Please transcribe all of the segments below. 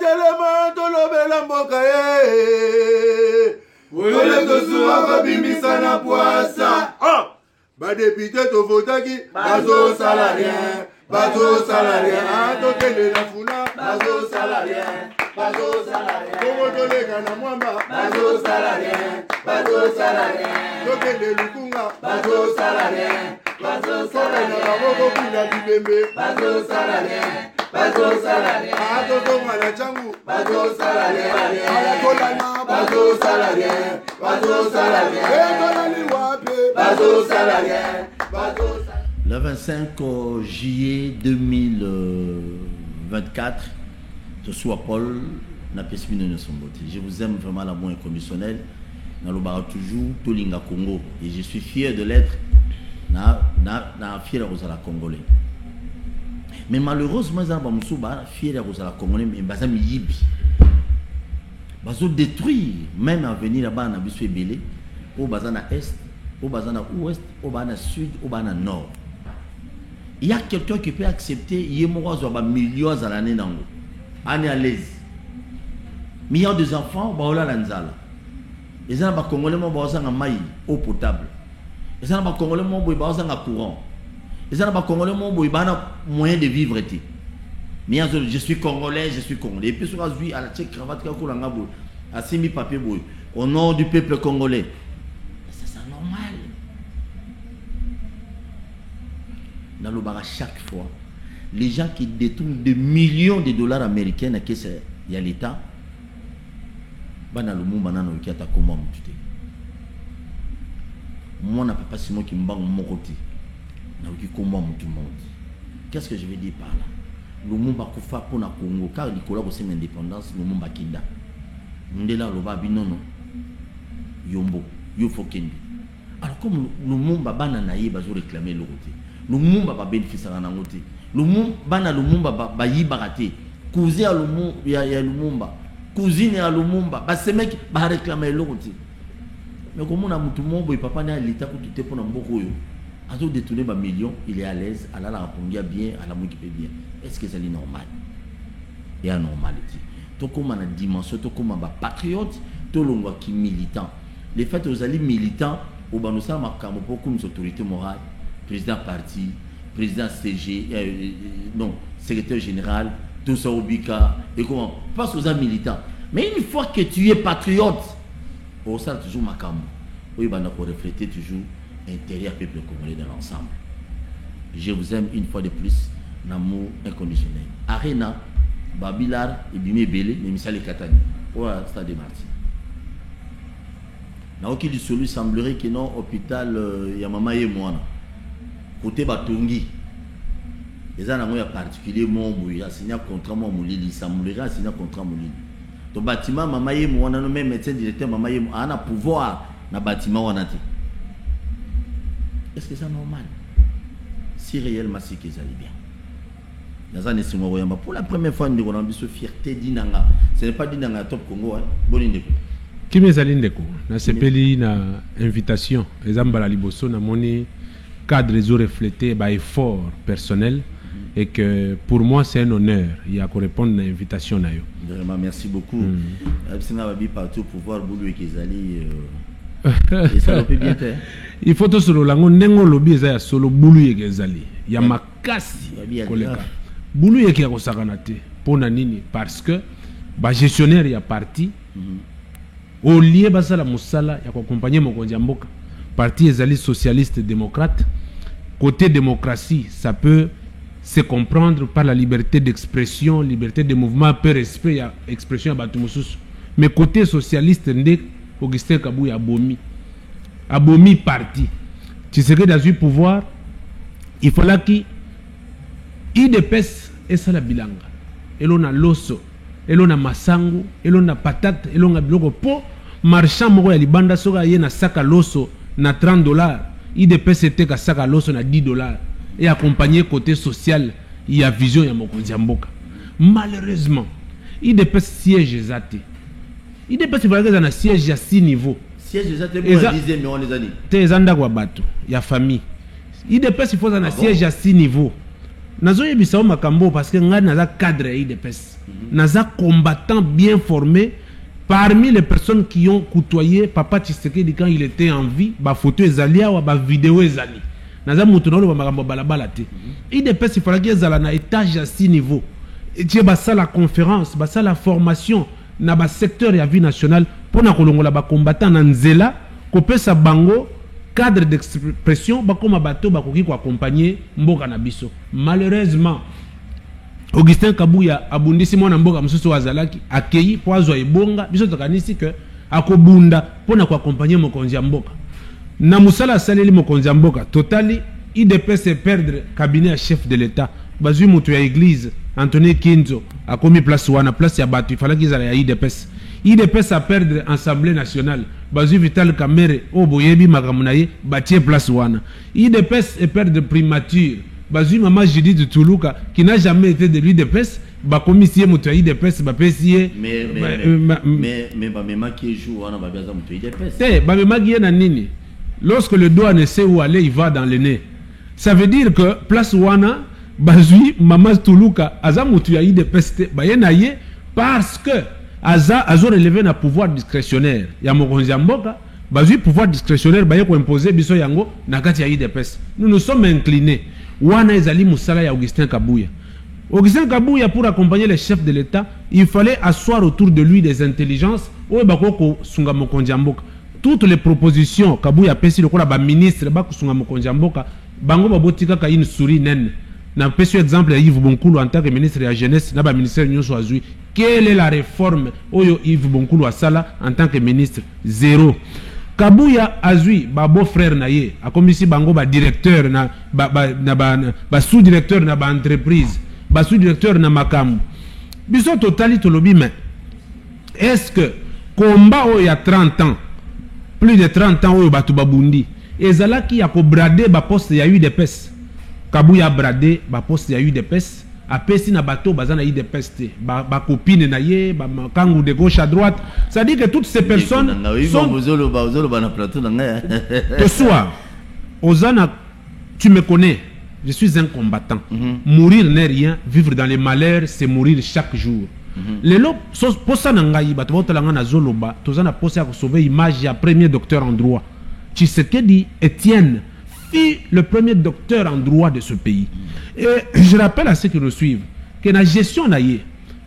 telema tolobela mboka ye. Wole tosura babimisa na poasa. Ba député to votaki bazo salarien. Bazo salarien. Tokende na funa bazo salarien. Bazo salarien. Komo tolega na mwamba bazo salarien. Bazo salarien. Tokende lukunga bazo salarien. Bazo salarien. Na baboko pila bibembe bazo salarien. Bazo salarien. Toto mala changu bazo salarien. Ala kolana bazo salarien. Bazo salarien. Tolani wape bazo salarien. Bazo salarien. Le 25 juillet 2024, je suis à Paul, je vous aime vraiment l'amour inconditionnel. Nalobara toujours Tolinga Congo et je suis fier de l'être. Fier de la Congolais. Mais malheureusement, je suis fier de la Congolais, mais je suis yibi. Je suis détruit, même à venir là-bas, je suis belé, au bazana est, au bazana ouest, au bazana sud, au bazana nord. Il y a quelqu'un qui peut accepter, il y a millions à l'année dans l'eau. On est à l'aise. Mais il y a des enfants, ils ont l'anzala. Les gens qui Congolais, ils ont maï, eau potable. Les gens qui Congolais, ils ont courant. Les gens qui Congolais, ils ont moyen de vivre. Mais je suis Congolais, je suis Congolais. Et puis, sur la vie, à la tchèque, cravate, à 6 000 papiers, au nom du peuple congolais. C'est normal. Dans le bar, chaque fois, les gens qui détournent des millions de dollars américains, il y a l'État, moi, je n'a pas si moi qui me bang mon côté. Qu'est-ce que je veux dire par là? Le monde va faire pour le Congo, car Nicolas aussi l'indépendance, le monde va kinda. Ndela le babi non non. Yombo, Yofokendi. Alors comme le monde va bananaï, va réclamer le côté. Le monde va bénéficier à côté. Le monde va y barater. Cousin à le monde, il y a le monde. Cousine à le monde, ces mecs va réclamer le côté. Mais comme on a tout le monde, papa n'a l'état pour tout pour n'importe a tout détourné par millions, il est à l'aise, à la répondre bien, à la m'occuper bien. Est-ce que c'est normal? Il y a normalité. Tout comme on a dimension, tout comme on a patriote, tout le monde qui est militant. Les faits aux alliés militants, au Banosa, Makamo, comme autorité morale, président parti, président CG, non, secrétaire général, tout ça au Bika, et comment? Parce aux alliés militants. Mais une fois que tu es patriote, au ça toujours Makamo. Oui, il faut refléter toujours intérieur peuple congolais dans l'ensemble. Je vous aime une fois de plus, l'amour inconditionnel. Arena, Babilar, et Bimé Belé, mais Missale Katani, pour le stade de Martin. Dans aucun du solu semblerait que non, hôpital Yamama et moi, côté Batongi, les gens ont particulier, il a signé un contrat, il semblerait a signé un contrat. Ton bâtiment, Mama et moi, on a même médecin directeur, Mama et moi, on a pouvoir dans le bâtiment, on a dit. Est-ce que c'est normal? Si réellement c'est que ça allait bien. Pour la première fois, nous avons une fierté d'Inanga. Ce n'est pas d'Inanga Top Congo. Qui me zalindeko? Na sepeli na invitation. Exemple la liboso na moni cadre réseau reflété par effort personnel et que pour moi c'est un honneur. Il y a qu'on répondre à l'invitation na yo. Vraiment merci beaucoup. Absina babi partout pour voir boulou et Kezali. Et ça peut bien faire. Il faut tout solo lango nengo lobi eza solo bulu yegezali ya makasi koleka bulu yeki ya kosakana te pona nini parce que ba gestionnaire ya parti au lieu basala musala ya accompagner mokonzi ya mboka parti ezali socialiste démocrate côté démocratie ça peut se comprendre par la liberté d'expression, liberté de mouvement, peu respect ya expression ya batu mususu mais côté socialiste ndé Augustin Kabouya abomi parti. Tu sais que dans le pouvoir, il fallait qu'il IDPS et ça la bilanga. Et l'on a l'osso, et l'on a masangu, et l'on a patate, et l'on a bloco po. Marchand moko ya libanda soka ye na saka l'osso na $30. IDPS était à saka l'osso na $10. Et accompagné côté social, il y a vision ya mokonzi ya mboka. Malheureusement, IDPS siège zate. IDPS il fallait que un siège à 6 niveaux. Siège exactement pour 10 mais on les a dit. Te ezanda kwa bato ya famille. IDPS il faut un siège à 6 niveaux. nazo yebisa makambo parce que nga naza cadre IDPS naza combattant bien formé parmi les personnes qui ont côtoyé Papa Tshisekedi quand il était en vie, ba photo ezali ou ba vidéo ezali. Naza mutu na lo ba makambo balabala te. IDPS il fallait que ezala na étage à 6 niveaux. Et tu ba ça la conférence, ba ça la formation na ba secteur ya vie nationale pour na kolongola ba combattant na nzela ko pesa bango cadre d'expression ba koma bato ba koki ko accompagner mboka na biso. Malheureusement Augustin Kabuya abundisi mwana mboka mususu wazalaki akeyi po azwa ebonga biso tokanisi que akobunda pona ko accompagner mokonzi ya mboka na musala saleli mokonzi ya mboka totali IDPS perdre cabinet à chef de l'état bazui mutu ya église Anthony Kinzo akomi place wana place ya batu il fallait qu'ils aient ya IDPS a perdre assemblée nationale bazui Vital Kamerhe o boyebi makamunaye batie place wana IDPS perdre primature bazui Maman Judith Tuluka qui n'a jamais été de l'IDPS ba commissaire mutu ya IDPS ba pesier mais ba mema qui joue wana ba biaza mutu IDPS te ba mema qui na nini lorsque le doigt ne sait où aller il va dans le nez ça veut dire que place wana bazui Maman Tuluka aza mutu ya IDPS te ba yena ye parce que azo relevé na pouvoir discrétionnaire ya mokonzi ya mboka bazui pouvoir discrétionnaire ba yeko imposer biso yango na kati ya IDPS nous sommes inclinés wana ezali musala ya Augustin Kabuya. Augustin Kabuya pour accompagner les chefs de l'État, il fallait asseoir autour de lui des intelligences ou bakoko sunga mokonzi ya mboka. Toutes les propositions Kabuya pesi lokola ba ministre ba kusunga mokonzi ya mboka bango babotika ka une souris nene. Na pesi exemple ya Yves Bonkulu en tant que ministre de la jeunesse na ba ministère nyonso azui. Quelle est la réforme oyo Yves Bonkulu asala en tant que ministre? Zéro. Kabuya azui ba beau frère na ye akomisi bango ba directeur na ba sous-directeur na ba entreprise ba sous-directeur na makambo biso totali tolobi mais est-ce que combat o ya 30 ans plus de 30 ans oyo batu babundi ezalaki ya ko brader ba poste ya UDPS Kabuya brader ba poste ya UDPS apesi na bateau bazana IDPS te ba copine na ye ba kangu de gauche à droite ça dit que toutes ces personnes sont ce soir Ozana tu me connais je suis un combattant mourir n'est rien vivre dans les malheurs c'est mourir chaque jour lelo posa na ngai bato botolanga na zoloba tozana posa ko sauver image ya premier docteur en droit Tshisekedi Étienne fut le premier docteur en droit de ce pays. Et je rappelle à ceux qui nous suivent que la gestion naïe,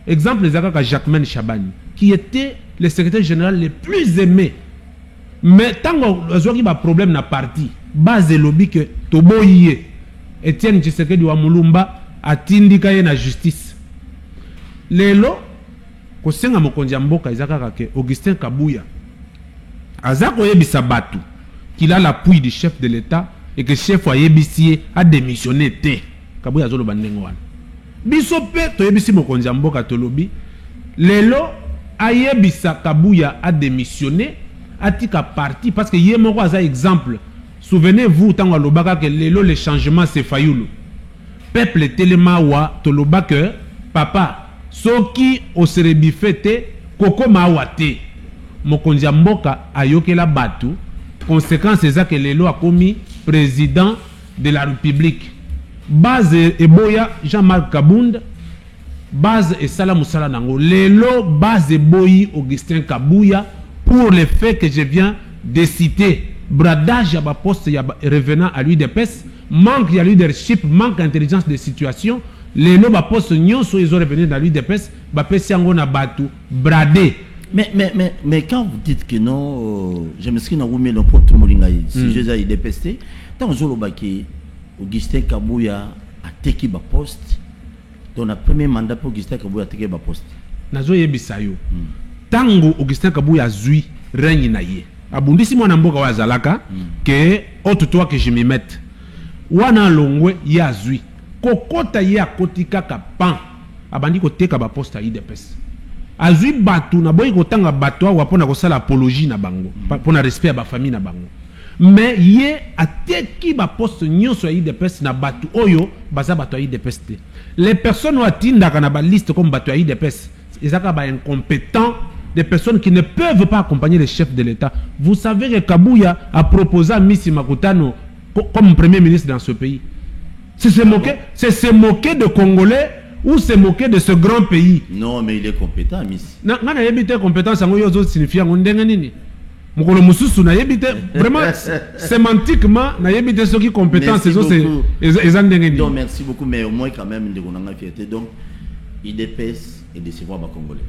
exemple les Akaka Jacquemaine Chabani, qui était le secrétaire général le plus aimé. Mais tant qu'il y a un problème dans le parti, base lobby que Toboye, Etienne Tshisekedi wa Mulumba, a tindika na justice. Lelo, kosenga mokonzi mboka izakaka ke Augustin Kabuya, azako yebisa batu, qu'il a l'appui du chef de l'État, et que chef wa yebisi a démissionné te Kabuya zolo bandengo wana biso pe to yebisi mokonzi ya mboka tolobi lelo ayebisa Kabuya a démissionné atika parti parce que ye moko aza exemple souvenez-vous tango lobaka que lelo le changement c'est fayulu peuple telema wa toloba que papa soki oserebifete koko mawa te mokonzi ya mboka ayokela batu conséquence c'est ça que lelo a commis président de la République base eboya Jean-Marc Kabunda base et Sala Moussala Nango lelo base eboyi Augustin Kabuya pour le fait que je viens de citer bradage à ba poste ya revenant à l'UDPS manque de leadership manque d'intelligence de situation lelo ba poste nyonso ils ont revenu dans l'UDPS ba pesi yango na batu bradé. Mais quand vous dites que non, je me suis dit que le porte Molingaï, si je ai dépisté, tant que Augustin Kabuya a teki ba poste, dans le premier mandat pour Augustin Kabuya a teki ba poste. Nazo yebisayo. Tango Augustin Kabuya zui règne na ye. Abundisi mwana mboka wa zalaka que autre toi que je me mette. Wana longwe ya zui. Kokota ye akotika ka pan. Abandi ko teka ba poste a IDPS. Azui batu na boyi kotanga batu wa pona ko sala apologie na bango pona respect à ba famille na bango mais ye ateki ba poste nyonso ya IDPS na batu oyo baza batu ya IDPS te les personnes ou atinda kana ba liste comme batu ya IDPS ezaka ba incompétents des personnes qui ne peuvent pas accompagner les chefs de l'État. Vous savez que Kabuya a proposé à Misi Makutano comme premier ministre dans ce pays. C'est se moquer de Congolais ou se moquer de ce grand pays. Non, mais il est compétent, Miss. Na yebite compétence en yozo signifie ndenga nini? Mukolo mususu na yebite vraiment sémantiquement na yebite ce qui compétence c'est ndenga nini. Donc merci beaucoup, mais au moins quand même on a fierté. Donc IDPS et décevoir les Congolais.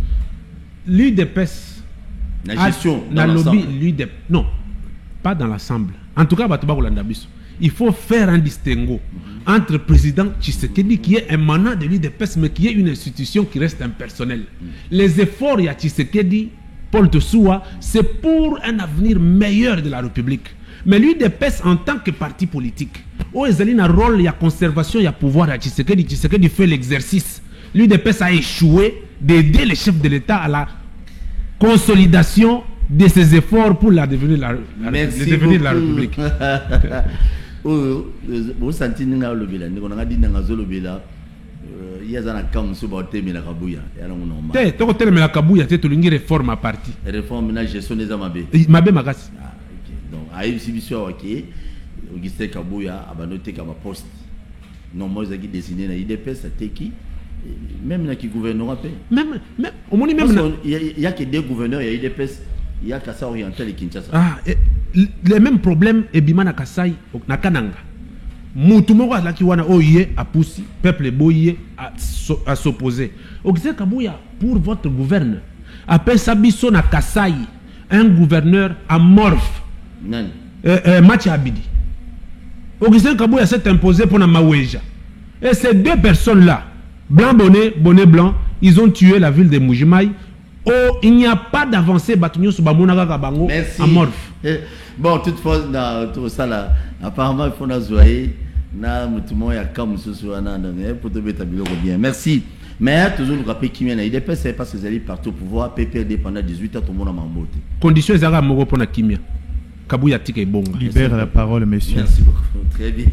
L'UDPS la gestion dans lobby l'UDPS non, pas dans l'ensemble. En tout cas batuba kolanda biso. Il faut faire un distinguo entre le président Tshisekedi qui est émanant de l'UDPS mais qui est une institution qui reste impersonnelle. Les efforts de Tshisekedi, Paul Tossoua, c'est pour un avenir meilleur de la République. Mais l'UDPS en tant que parti politique, où il a un rôle, il y a conservation, il y a pouvoir à Tshisekedi. Tshisekedi fait l'exercice. L'UDPS a échoué d'aider les chefs de l'État à la consolidation de ses efforts pour la devenir de la République. Vous sentez que vous avez dit que vous il y a un camp sur le thème de la Kabouya. Tu as réforme à parti. Réforme la gestion des amabés. Mabé Magas. Donc, à l'exhibition, Augustin Kabouya a noté comme poste. Non, moi, j'ai décidé à l'IDPS, c'était qui? Même dans qui gouvernement paix. Même, il n'y a que des gouverneurs, il y a l'IDPS, il y a Kassai oriental et Kinshasa. Ah, les mêmes problèmes, et Bima na Kassai, na Kananga. Moutoumoko la kiwana oye a poussi, peuple boye à s'opposer. Augustin Kabouya, pour votre gouverneur, appelle Sabiso na Kassai, un gouverneur amorphe. Mathieu Abidi. Augustin Kabouya s'est imposé pour la Maweja. Et ces deux personnes-là, blanc bonnet, bonnet blanc, ils ont tué la ville de Moujimaï. Oh, il n'y a pas d'avancée Batunyo Subamonaga Kabango amorphe. Bon, toutefois, dans tout ça là, apparemment, il faut nous zoyer. Merci. Mais toujours le rappel qui vient, il dépêche parce que vous allez partout au pouvoir, PPRD pendant 18 ans, tout le monde a mamboté. Condition est à pour la Kimia. Kabouya Tika est bon. Libère la parole, monsieur. Merci beaucoup. Très bien.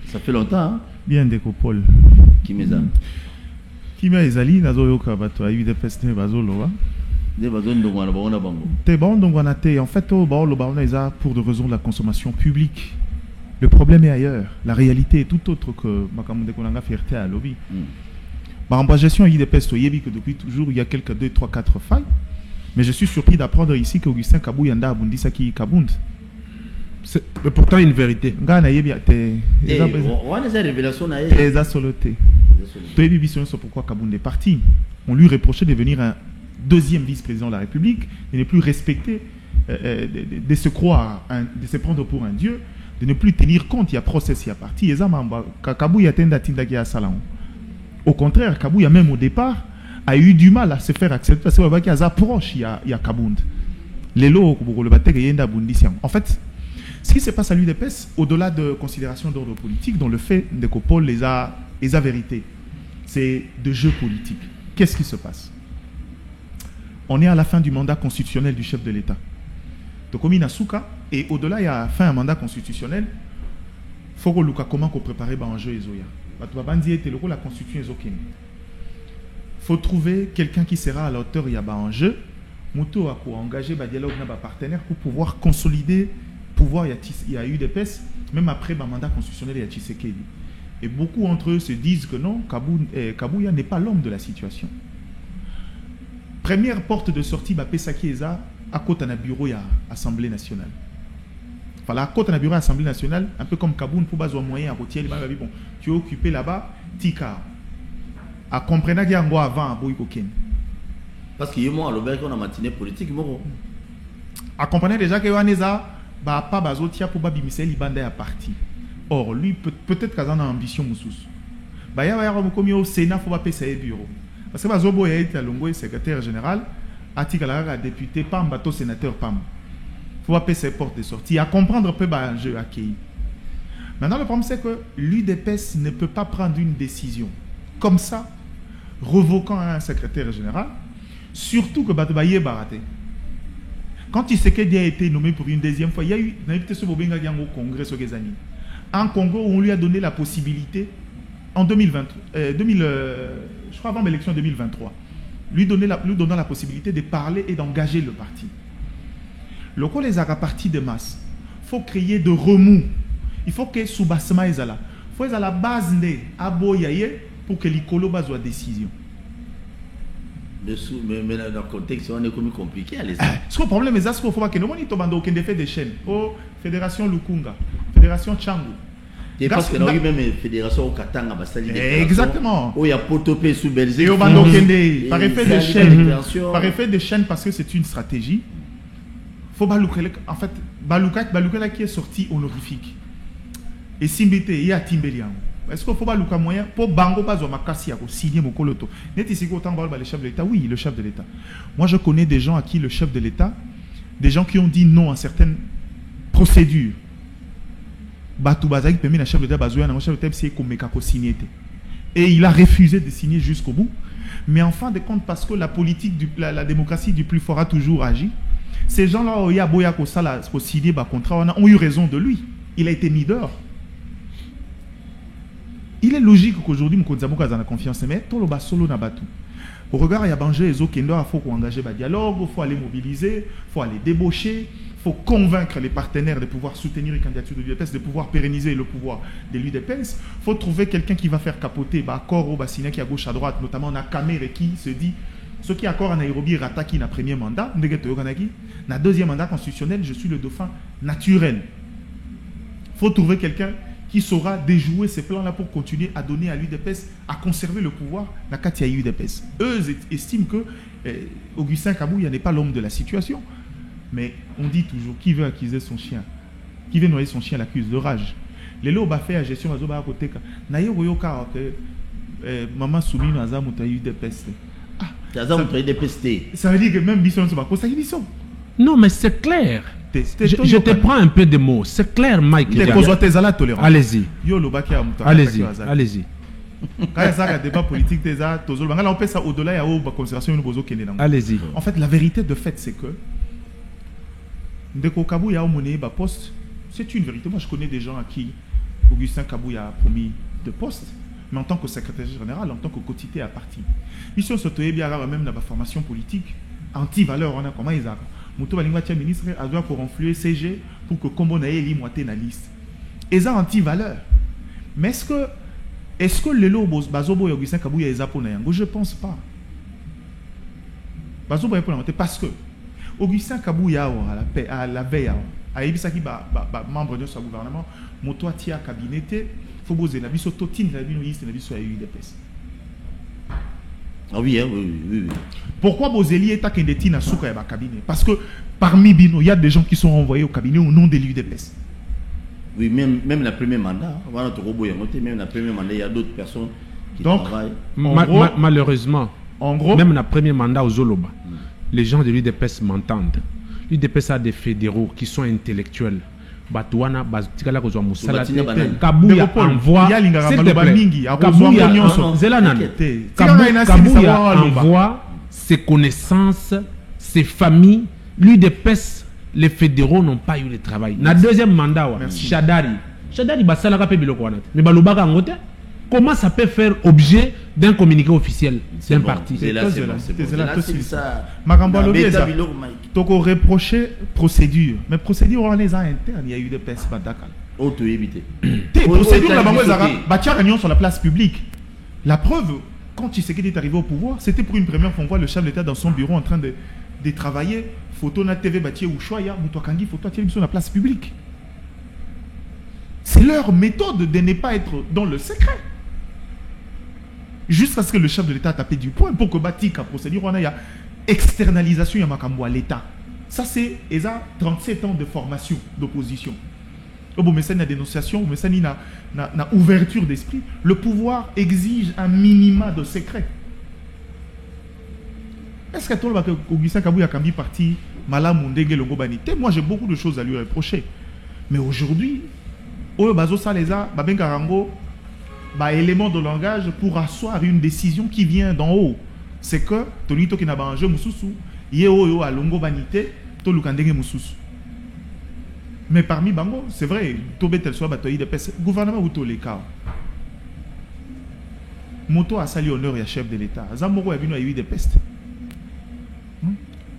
Ça fait longtemps. Hein? Bien décopole. Kimia. Kimia Ezali, Nazo Kabato, a eu des pestes, Bazolo. T'es bon, donc on a été. En fait, pour des raisons de la consommation publique. Le problème est ailleurs. La réalité est tout autre que Makamunde Konanga fierté à lobby. En gestion, il y a des pestes, que depuis toujours, il y a quelques 2, 3, 4 failles. Mais je suis surpris d'apprendre ici qu'Augustin Kabouya a Abundi Saki Kabund. C'est pourtant une vérité. Pourquoi Kabund est parti. On lui reprochait de devenir un deuxième vice-président de la République, de ne plus respecter, de se croire, de se prendre pour un dieu, de ne plus tenir compte, il y a procès, il y a parti. Au contraire, Kabouya, même au départ, a eu du mal à se faire accepter parce qu'il y a approche, il y a Kabound. En fait, ce qui se passe à l'UDPS, au-delà de considérations d'ordre politique, dont le fait de Copol les a vérités, c'est de jeux politiques. Qu'est-ce qui se passe? On est à la fin du mandat constitutionnel du chef de l'État. Tokomi Nasuka, et au-delà, il y a fin un mandat constitutionnel. Il faut que comment préparer un jeu Ezoya. La constitution Il faut trouver quelqu'un qui sera à la hauteur, il y a un jeu. Mouto a engagé un dialogue avec un partenaire pour pouvoir consolider pouvoir. Il y a eu des pestes, même après le mandat constitutionnel, il y a Tshisekedi. Et beaucoup d'entre eux se disent que non, Kabouya n'est pas l'homme de la situation. Première porte de sortie, Pesaki Eza, à côté d'un bureau, il y a l'Assemblée nationale. Enfin, à côté d'un bureau, l'Assemblée nationale, un peu comme Kaboun, pour baser un moyen à côté, bon, tu es occupé là-bas, Tika. À comprendre qu'il y a un mois avant à Bouykoken. Parce qu'il y a un moment qu'on a matinée politique, à comprendre déjà qu'il y a un pas bazotia pour Babimisé Libanda à parti. Or, lui, peut-être qu'il a une ambition moussous. Il y a un Sénat, il faut pas payer bureau. Parce que Bazobo est le secrétaire général, Atikala député PAM, bateau sénateur PAM. Il faut pas payer ses portes de sortie. À comprendre un peu un jeu accueilli. Maintenant, le problème, c'est que l'UDPS ne peut pas prendre une décision comme ça, revoquant un secrétaire général, surtout que Batobaye Baraté. Quand Tshisekedi a été nommé pour une deuxième fois, il y a eu au Congrès en Congo, on lui a donné la possibilité, en 2020, je crois avant l'élection 2023, lui donnant la possibilité de parler et d'engager le parti. Le coup les a partis de masse. Il faut créer de remous. Il faut que sous-bassement est là. Il faut être à la base de aboyaye pour que l'écolo soit décision. Mais dans le contexte, on est comme compliqué. Ce problème est qu'il faut que nous avons aucun défait des chaînes. Oh, Fédération Lukunga, Fédération Changu. Et parce que nous avons même Fédération au Katanga, exactement. Où il y a Potopé sous Belgique. Et au Bandokende, par effet de chaîne. Par effet de chaîne, parce que c'est une stratégie. Faut Balouka, en fait, Balouka qui est sorti honorifique. Et Simbite, il y a Timbelian. Est-ce qu'il faut Balouka moyen pour Bango Bazo Makassi à signer mon coloto? N'est ici qu'autant le chef de l'État? Oui, le chef de l'État. Moi, je connais des gens à qui le chef de l'État, des gens qui ont dit non à certaines procédures. Batou Bazaki permet à chef de l'État Bazouya, à chef de l'État, c'est comme Mekako signé. Et il a refusé de signer jusqu'au bout. Mais en fin de compte, parce que la politique, la démocratie du plus fort a toujours agi, ces gens-là, il y a Boya Kosala, pour signer un contrat, ont eu raison de lui. Il a été mis dehors. Il est logique qu'aujourd'hui, Mkonzamoka a confiance, mais tout le bas solo n'a pas tout. Au regard, il y a Bangé et Zokendo, il faut engager le dialogue, il faut aller mobiliser, il faut aller débaucher, il faut convaincre les partenaires de pouvoir soutenir les candidatures de l'UDPS, de pouvoir pérenniser le pouvoir de l'UDPS. Il faut trouver quelqu'un qui va faire capoter Bakoro, Bassina qui est à gauche, à droite, notamment Nakamere qui se dit ce qui est accord à Nairobi, Rataki, na premier mandat, na deuxième mandat constitutionnel, je suis le dauphin naturel. Il faut trouver quelqu'un qui saura déjouer ces plans-là pour continuer à donner à l'UDPS, à conserver le pouvoir dans le cas de l'UDPS. Eux estiment que Augustin Kabouya n'est pas l'homme de la situation. Mais on dit toujours, qui veut accuser son chien? Qui veut noyer son chien l'accuse de rage. Les lots fait la gestion à côté. Maman Soumi Naza Moutaï UDPS. Ça veut dire que même Bisson ne se bat pas. Non, mais c'est clair. Je te prends un peu de mots. C'est clair, Mike. Allez-y. Allez-y. Allez-y. Quand il y a un débat politique, on peut ça au-delà, il y a une considération. Allez-y. En fait, la vérité de fait, c'est que Ndeko Kabouya a mené un poste. C'est une vérité. Moi, je connais des gens à qui Augustin Kabouya a promis de poste, mais en tant que secrétaire général, en tant que quotité à parti. Mission Sotoye Biara, même dans la formation politique, anti-valeur, on a comment ils ont. Mouto Balingwatia ministre a droit pour influer CG pour que Kombo Naye li moité na liste. Ils ont anti-valeur. Mais est-ce que le lot Bazobo et Augustin Kabouya est pour Nayango? Je ne pense pas. Bazobo est pour la parce que Augustin Kabouya à la veille à Ebisaki membre de son gouvernement, Moto Tia cabinet, faut poser la vie sur Totine, la vie sur la vie sur UDPS. Ah oui, oui, oui. Pourquoi Bozeli est à Kendeti na Souka et cabinet? Parce que parmi Bino, il y a des gens qui sont envoyés au cabinet au nom de l'UDPS. Oui, même la première mandat, même la première mandat, il y a d'autres personnes qui travaillent. Malheureusement, en gros, même la première mandat aux Zoloba, les gens de l'UDPS m'entendent. L'UDPS a des fédéraux qui sont intellectuels. Batouana, Batikala Kozwa Moussala, Kabouya envoie, Kabouya envoie ses connaissances, ses familles. L'UDPS, les fédéraux n'ont pas eu le travail. Na deuxième mandat, Chadari, Basala Kapé Bilokwanat. Mais Balobaka Ngote, comment ça peut faire objet d'un communiqué officiel d'un parti? C'est là, c'est ça. Donc on reprochait procédure. Mais procédure on les a interne, il y a eu des PES Badakal. Auto-éviter. Procédure la Batiar sur la place publique. La preuve, quand Tshisekedi est arrivé au pouvoir, c'était pour une première fois, on voit le chef de l'État dans son bureau en train de travailler. Photo na TV Batier ou Choya, Moutouakangi, photo à sur la place publique. C'est leur méthode de ne pas être dans le secret. Jusqu'à ce que le chef de l'État a tapé du poing pour que Batika procédure, on a externalisation à l'État. Ça, c'est 37 ans de formation d'opposition. Au bout de la dénonciation, au bout de la ouverture d'esprit, le pouvoir exige un minima de secret. Est-ce que Augustin Kabouya a cambi parti Malamundege Longo Banité? Moi, j'ai beaucoup de choses à lui reprocher. Mais aujourd'hui, Oyo Bazo Saleza, Babengarango, élément de langage pour asseoir une décision qui vient d'en haut. C'est que Tonito qui n'a pas un jeu Moussousou, Yeo à Longo Banité, Tolukandenge Moussousou. Mais parmi Bango, c'est vrai, Tobé tel soit batoyi de peste, gouvernement ou tous les cas. Moto a sali honneur et chef de l'État. Zamoro a vu eu des pestes.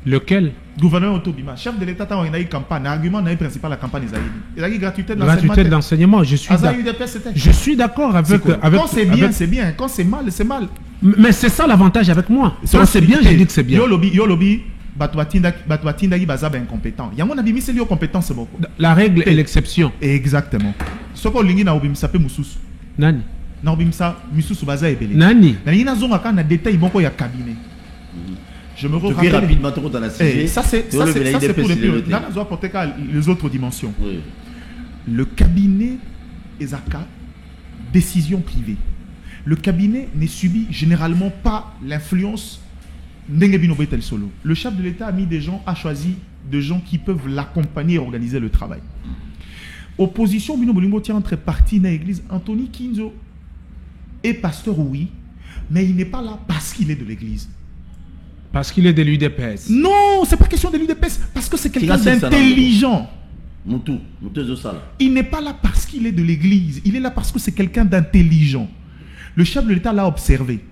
Lequel? Gouverneur Otobima, chef de l'État, on a eu campagne, argument principal la campagne il a eu gratuité d'enseignement. Gratuité d'enseignement, je suis d'accord avec. Quand c'est bien, c'est bien. Quand c'est mal, c'est mal. Mais c'est ça l'avantage avec moi. Quand c'est bien, je dis que c'est bien. Yo lobby, batouatindaki bazaba incompétent. Yango na bimi c'est lié aux compétences beaucoup. La règle est l'exception. Exactement. Ce qu'on lingi na obimisa pe mususu. Nani? Na obimisa mususu baza ebele. Nani? Na lingi na zonga ka na détail bonko ya cabinet. Je me rappelle rapidement dans la CG. Ça c'est pour les plus. Là, nous apporter les autres dimensions. Oui. Le cabinet Ezaka, décision privée. Le cabinet ne subit généralement pas l'influence d'Engebino Betel Solo. Le chef de l'État a choisi des gens qui peuvent l'accompagner et organiser le travail. Opposition Bino Bolingo tient entre partis dans l'église. Anthony Kinzo est pasteur, oui, mais il n'est pas là parce qu'il est de l'église. Parce qu'il est de l'UDPS. Non, c'est pas question de l'UDPS. Parce que c'est quelqu'un d'intelligent. Il n'est pas là parce qu'il est de l'église. Il est là parce que c'est quelqu'un d'intelligent. Le chef de l'État l'a observé.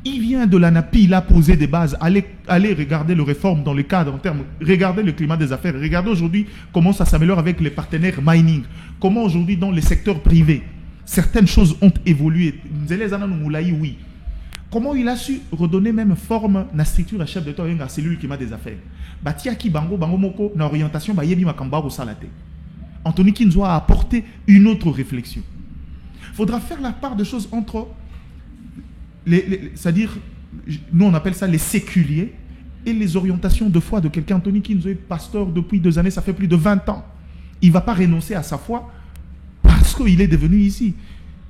Il vient de l'ANAPI, il a posé des bases. Allez regarder le réforme dans le cadre, en termes, regardez le climat des affaires. Regardez aujourd'hui comment ça s'améliore avec les partenaires mining. Comment aujourd'hui dans les secteurs privés, certaines choses ont évolué. Oui. Comment il a su redonner même forme na structure à chef de l'État à cellule climat des affaires. Batiaki bango moko na orientation ba yebi makamba ko salate. Anthony Kinzo a apporté une autre réflexion. Il faudra faire la part de choses entre c'est-à-dire, nous on appelle ça les séculiers et les orientations de foi de quelqu'un. Anthony Kinzo est pasteur depuis 2 années, ça fait plus de 20 ans. Il ne va pas renoncer à sa foi parce qu'il est devenu ici.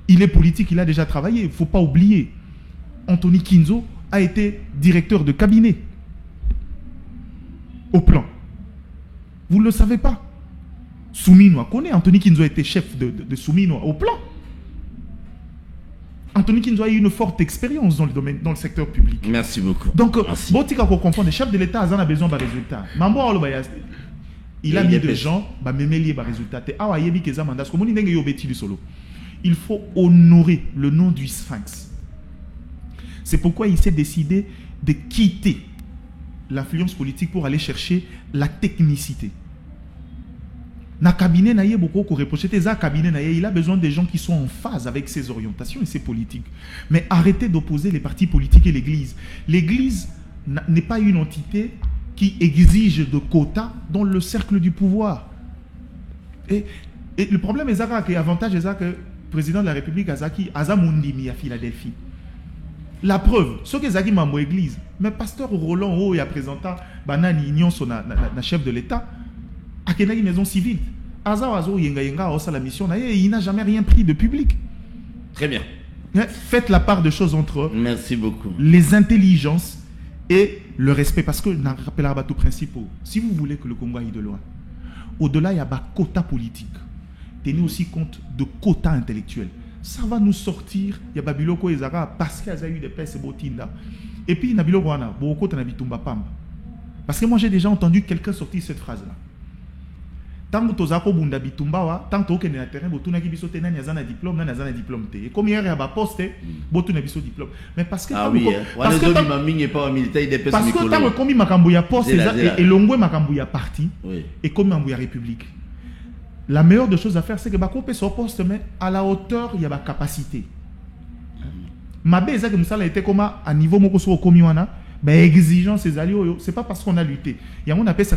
Il est politique, il a déjà travaillé, il ne faut pas oublier. Anthony Kinzo a été directeur de cabinet au plan. Vous ne le savez pas. Souminois connaît. Anthony Kinzo a été chef de Souminois au plan. Anthony Kinzo a eu une forte expérience dans le domaine, dans le secteur public. Merci beaucoup. Donc, Botika qu'on comprend, le chef de l'État a besoin de résultats. Il a mis des gens, il faut honorer le nom du Sphinx. C'est pourquoi il s'est décidé de quitter l'influence politique pour aller chercher la technicité. Dans le cabinet, il a besoin des gens qui sont en phase avec ses orientations et ses politiques. Mais arrêtez d'opposer les partis politiques et l'Église. L'Église n'est pas une entité qui exige de quotas dans le cercle du pouvoir. Et le problème est que l'avantage est que le président de la République, Azamundimi à Philadelphie. La preuve, ce que Zaki Mambo Église, mais pasteur Roland, il a présenté Banani Union, son chef de l'État, à une maison civile. La mission, il n'a jamais rien pris de public. Très bien. Faites la part de choses entre merci beaucoup. Les intelligences et le respect. Parce que, dans rappelez tout principaux, si vous voulez que le Congo aille de loin, au-delà, il y a un quota politique. Tenez aussi compte de quota intellectuel. Ça va nous sortir. Il y a Babiloko et Zara parce qu'il y a eu des pèses et botinda. Et puis, il y a beaucoup de Pamba. Parce que moi, j'ai déjà entendu quelqu'un sortir cette phrase-là. Tant que tu as un diplôme, tant que tu as un terrain, tu as un diplôme, tu as un diplôme. Et comme il y a un poste, tu as un diplôme. Mais parce que ah oui, parce que tant que comme il y a un poste et l'ongoué il y a parti, et comme il y a une république, la meilleure des choses à faire, c'est que tu peux son poste, mais à la hauteur, il y a la capacité. Ma base, c'est que ça a été comme à niveau de l'exigence, ces alliés, ce n'est pas parce qu'on a lutté. Il y a un appel, c'est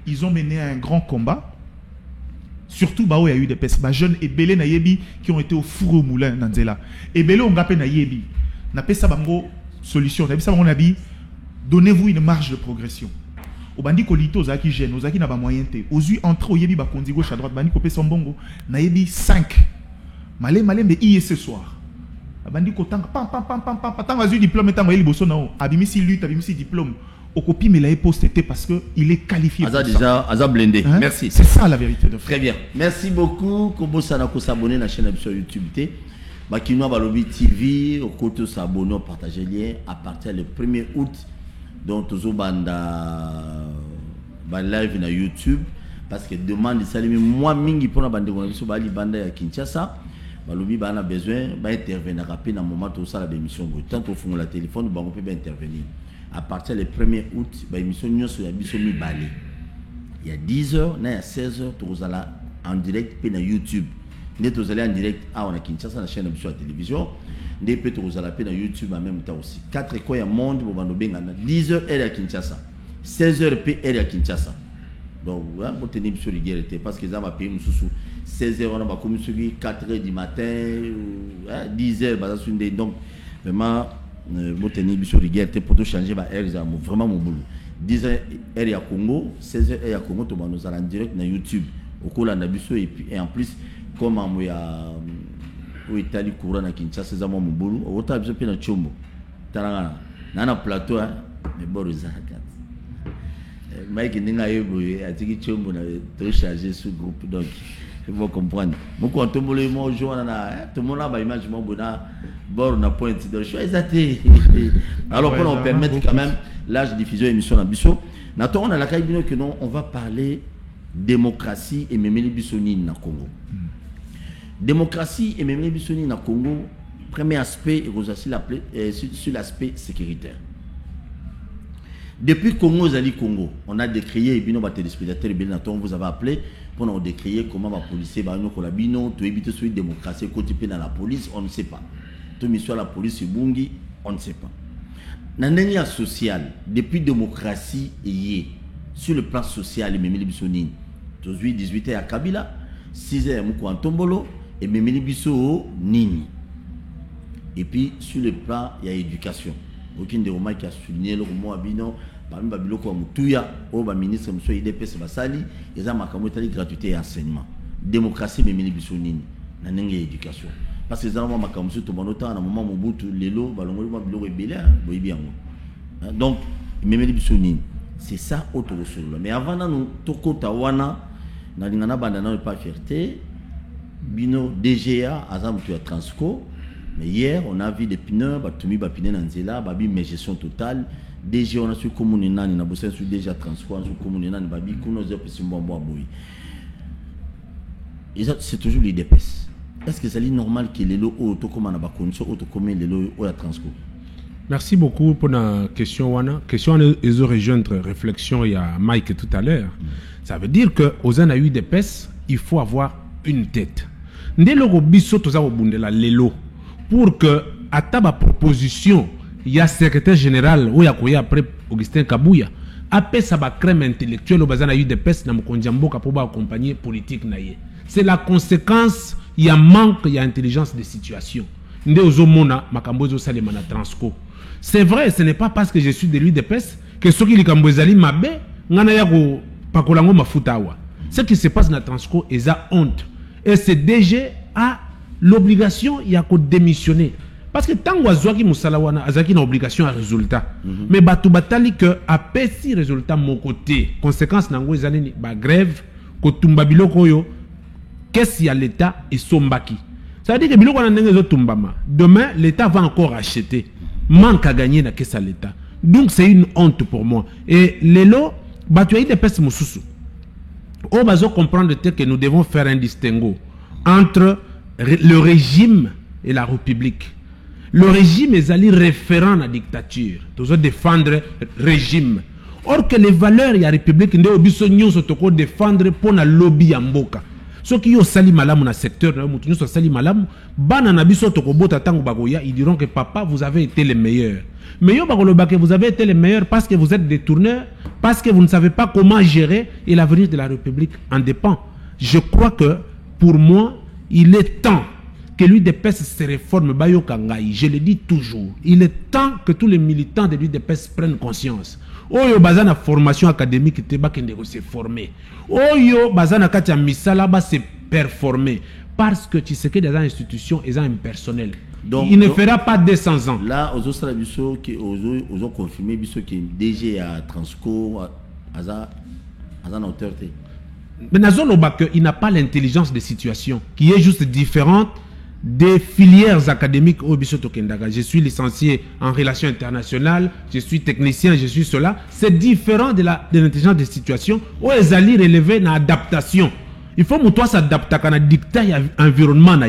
ils ont mené un grand combat. Surtout, il y a eu des jeunes et belé nayebi qui ont été au four au moulin dans Zela. Et belé on gape nayebi. N'a pas ça bango solution. N'a pas ça on a dit donnez-vous une marge de progression. Au bandi kolito zaki jeune, aux zaki n'a pas moyen té. Aux yeux entre au yebi ba kondi gauche à droite bandi kopé son bongo. Nayebi 5. Malé mais hier ce soir. Bandi kotang pam tant vas-y diplôme tant va liboso nao. Abimisi lutte, abimisi diplôme. Au copie, mais il a posté parce qu'il est qualifié. Aza blindé. Hein? Merci. C'est ça la vérité. Très bien. Merci beaucoup. Kobo Sanako s'abonner à la chaîne sur YouTube. Bakinoa Balobi TV, au côté s'abonner, partager le lien à partir du 1er août. Donc, tout banda live na YouTube. Parce que demande de saluer moi, mingi pour la bande de Bali Banda à Kinshasa. Balobi a besoin d'intervenir rapidement dans le moment où ça la démission. Tant qu'on fait le téléphone, on peut intervenir. à partir du 1er août, l'émission Nyon sur la mission mi-balé. Il y a 10h, il y a 16h, tu vas en direct sur YouTube. Nous allons en direct à Kinshasa, la chaîne de la télévision. Nous allons sur YouTube en même temps aussi. 4 écoles au monde, 10h, elle est à Kinshasa. 16h, elle est à Kinshasa. Donc, vous tenez sur les guerres, parce que ça va payer 16h, on va commencer 4h du matin, 10h, donc, vraiment, vous tenez sur les guerres, pour changer, vraiment mon boulot. 10h, elle est à Congo, 16h, elle est à Congo, nous allons en direct sur YouTube. Au cours de la et en plus, comme il y a au Italie courant à Kinshasa, c'est mon boulot. Au total, je suis dans Chombo. Dans plateau, mais bon, Mike Ningaïbo a dit que Chombo a chargé ce groupe. Donc, il faut comprendre. Moi, quand tout le monde est mort, tout le monde a une image, mon bord, on a pointé dans le choix. Alors, pour nous permettre quand même l'âge de diffusion émission à Bissot, on a la caille que non, on va parler démocratie et Memeli Bissoni na Congo. Démocratie et Memeli Bissoni na Congo, premier aspect sur l'aspect sécuritaire. Depuis Congo Zali Congo, on a décrié, et bien nos téléspectateurs, on vous avez appelé pour nous décrire comment les policiers tout éviter sur la démocratie, côté dans la police, on ne sait pas. Tout mis sur la police Bungi, on ne sait pas. Dans le social, depuis démocratie et sur le plan social, et Memeli Bissoni 18h à Kabila, 6h à Moukou et Memeli Bisso Nini. Et puis sur le plan, il y a éducation. Aucun des Romains qui a souligné le roman Abino, parmi Babilo comme Moutuya, au ministre M. IDPS Basali, ils ont marqué gratuité et enseignement. Démocratie, Memeli Bisso Nini. N'a éducation. Parce que les gens ont marqué tout le monde, à un moment où l'élo, Balongo, Babilo est belé, bien. Donc, Memeli Bisso Nini. C'est ça, autre chose. Mais avant, nous, Toko Tawana, nous avons pas fierté. Bino DGA, Azam, tu as Transco. Mais hier, on a vu des pneus, Batumi, Bapine, Nanzela, Babi, mais gestion totale. DGA, on a su commune, on a bossé sur DGA Transco, on a su commune, Babi, Kuno, c'est toujours l'IDPS. Est-ce que c'est normal que les lots auto comme on a condition auto comme les lots au Transco? Merci beaucoup pour la question Wana. Question ils ont rejoindre réflexion il y a Mike tout à l'heure. Ça veut dire que aux a eu des pèses, il faut avoir une tête. Dès le biso toza obundela lelo pour que à ta proposition, il y a secrétaire général ou ya après Augustin Kabouya après ça ba crème intellectuelle au bazana eu des pèses na mkondiambo ka pour accompagner politique naie. C'est la conséquence, il y a manque, il y a intelligence de situation. Ndé ozomona makambo zo salema na Transco. C'est vrai, ce n'est pas parce que je suis de lui de pèse que ceux qui likambo ezali mabe ngana ya ko pakolango mafutawa. Ce qui se passe dans Transco est à honte. Et ce DG a l'obligation de démissionner. Parce que tant que Moussalawana a une obligation à résultat. Mais Batou Batali que a péci résultat mon côté. Conséquence nango ezali ba grève ko tumba biloko yo qu'est-ce qu'il y a l'État et Sombaki. Ça veut dire que biloko na ndenge tumbama. Demain l'État va encore acheter. Manque à gagner na qu'est-ce l'État. Donc c'est une honte pour moi. Et lelo Batou yi de pèse mususu. On va comprendre que nous devons faire un distinguo entre le régime et la République. Le régime est allé référent à la dictature. Nous devons défendre le régime. Or que les valeurs de la République, nous devons défendre pour le lobby à Mboka. Ceux qui ont sali malam dans le secteur, nous sommes sali malam, ils diront que papa, vous avez été les meilleurs. Mais vous avez été les meilleurs parce que vous êtes des tourneurs, parce que vous ne savez pas comment gérer et l'avenir de la République en dépend. Je crois que pour moi, il est temps que l'UDPS se réforme. Je le dis toujours. Il est temps que tous les militants de l'UDPS prennent conscience. Oyo bazana formation académique te bakende se former. Oyo bazana katia misala ba se performer parce que tu sais que dans institutions ils ont un personnel. Donc, il ne fera pas 200 ans. Là, aux autres biso qui ont confirmé biso qui DG à Transco à autorité. Mais il n'a pas l'intelligence des situations qui est juste différente des filières académiques au Bisoto Kendaga. Je suis licencié en relations internationales, je suis technicien, je suis cela. C'est différent de l'intelligence des situations où les alliés relevés dans l'adaptation. Il faut que toi s'adapter à un dictat environnement.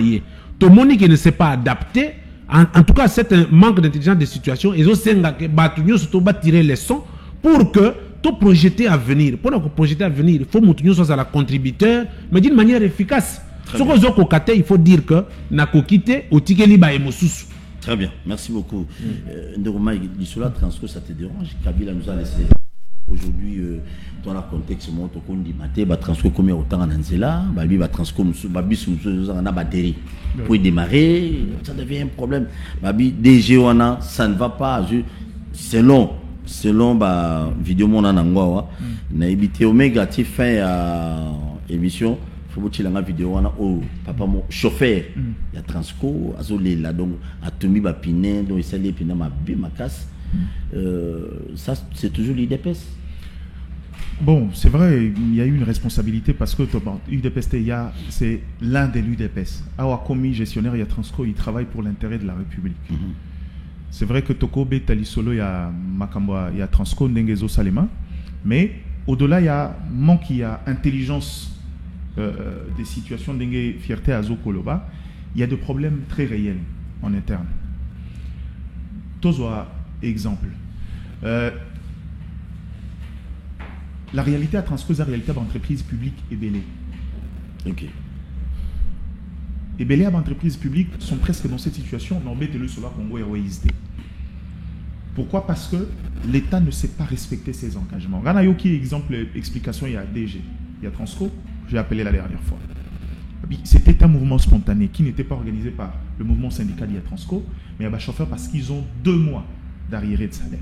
Tout le monde qui ne s'est pas adapté, En tout cas, c'est un manque d'intelligence des situations. Ils ont surtout tirer les leçons pour que tout projeter à venir. Pour que projeter à venir, il faut que soit à la contributeur, mais d'une manière efficace. Ce que il faut dire que na kokite au tikeli ba emosusu. Très bien, merci beaucoup. Ndoroma Lissola Transco, ça te dérange? Kabila nous a laissé aujourd'hui dans le contexte où on dit maté ba Transco comme autant en Anzela, babi ba Transco babi sous en batterie. Pour démarrer, ça devient un problème. Babi DG wana, ça ne va pas selon ba vidéo mon anangwa na ibité Omega ti fin à émission. Il y a une vidéo où papa mon chauffeur il y a Transco azolé là donc a tombé ba piné donc il s'est les piné ma casse ça c'est toujours l'UDPS. Bon, c'est vrai, il y a eu une responsabilité parce que l'UDPS c'est l'un des l'UDPS. Awa commis gestionnaire il y a Transco, il travaille pour l'intérêt de la République. C'est vrai que Toko Betali Solo il y a Makamba, il y a Transco Ndengezo Salema, mais au-delà il y a manque, il y a intelligence des situations d'Engue Fierté à Zokoloba, il y a des problèmes très réels en interne. Tozoa, exemple. La réalité à Transco, la réalité d'entreprise publique est belle. Ok. Et belle entreprises publiques sont presque dans cette situation. Le Sola Congo héroïsé. Pourquoi? Parce que l'État ne sait pas respecter ses engagements. Ranayoki, exemple, explication, il y a DG, il y a Transco. J'ai appelé la dernière fois. C'était un mouvement spontané qui n'était pas organisé par le mouvement syndical d'IA Transco, mais il y a des chauffeurs parce qu'ils ont 2 mois d'arriéré de salaire.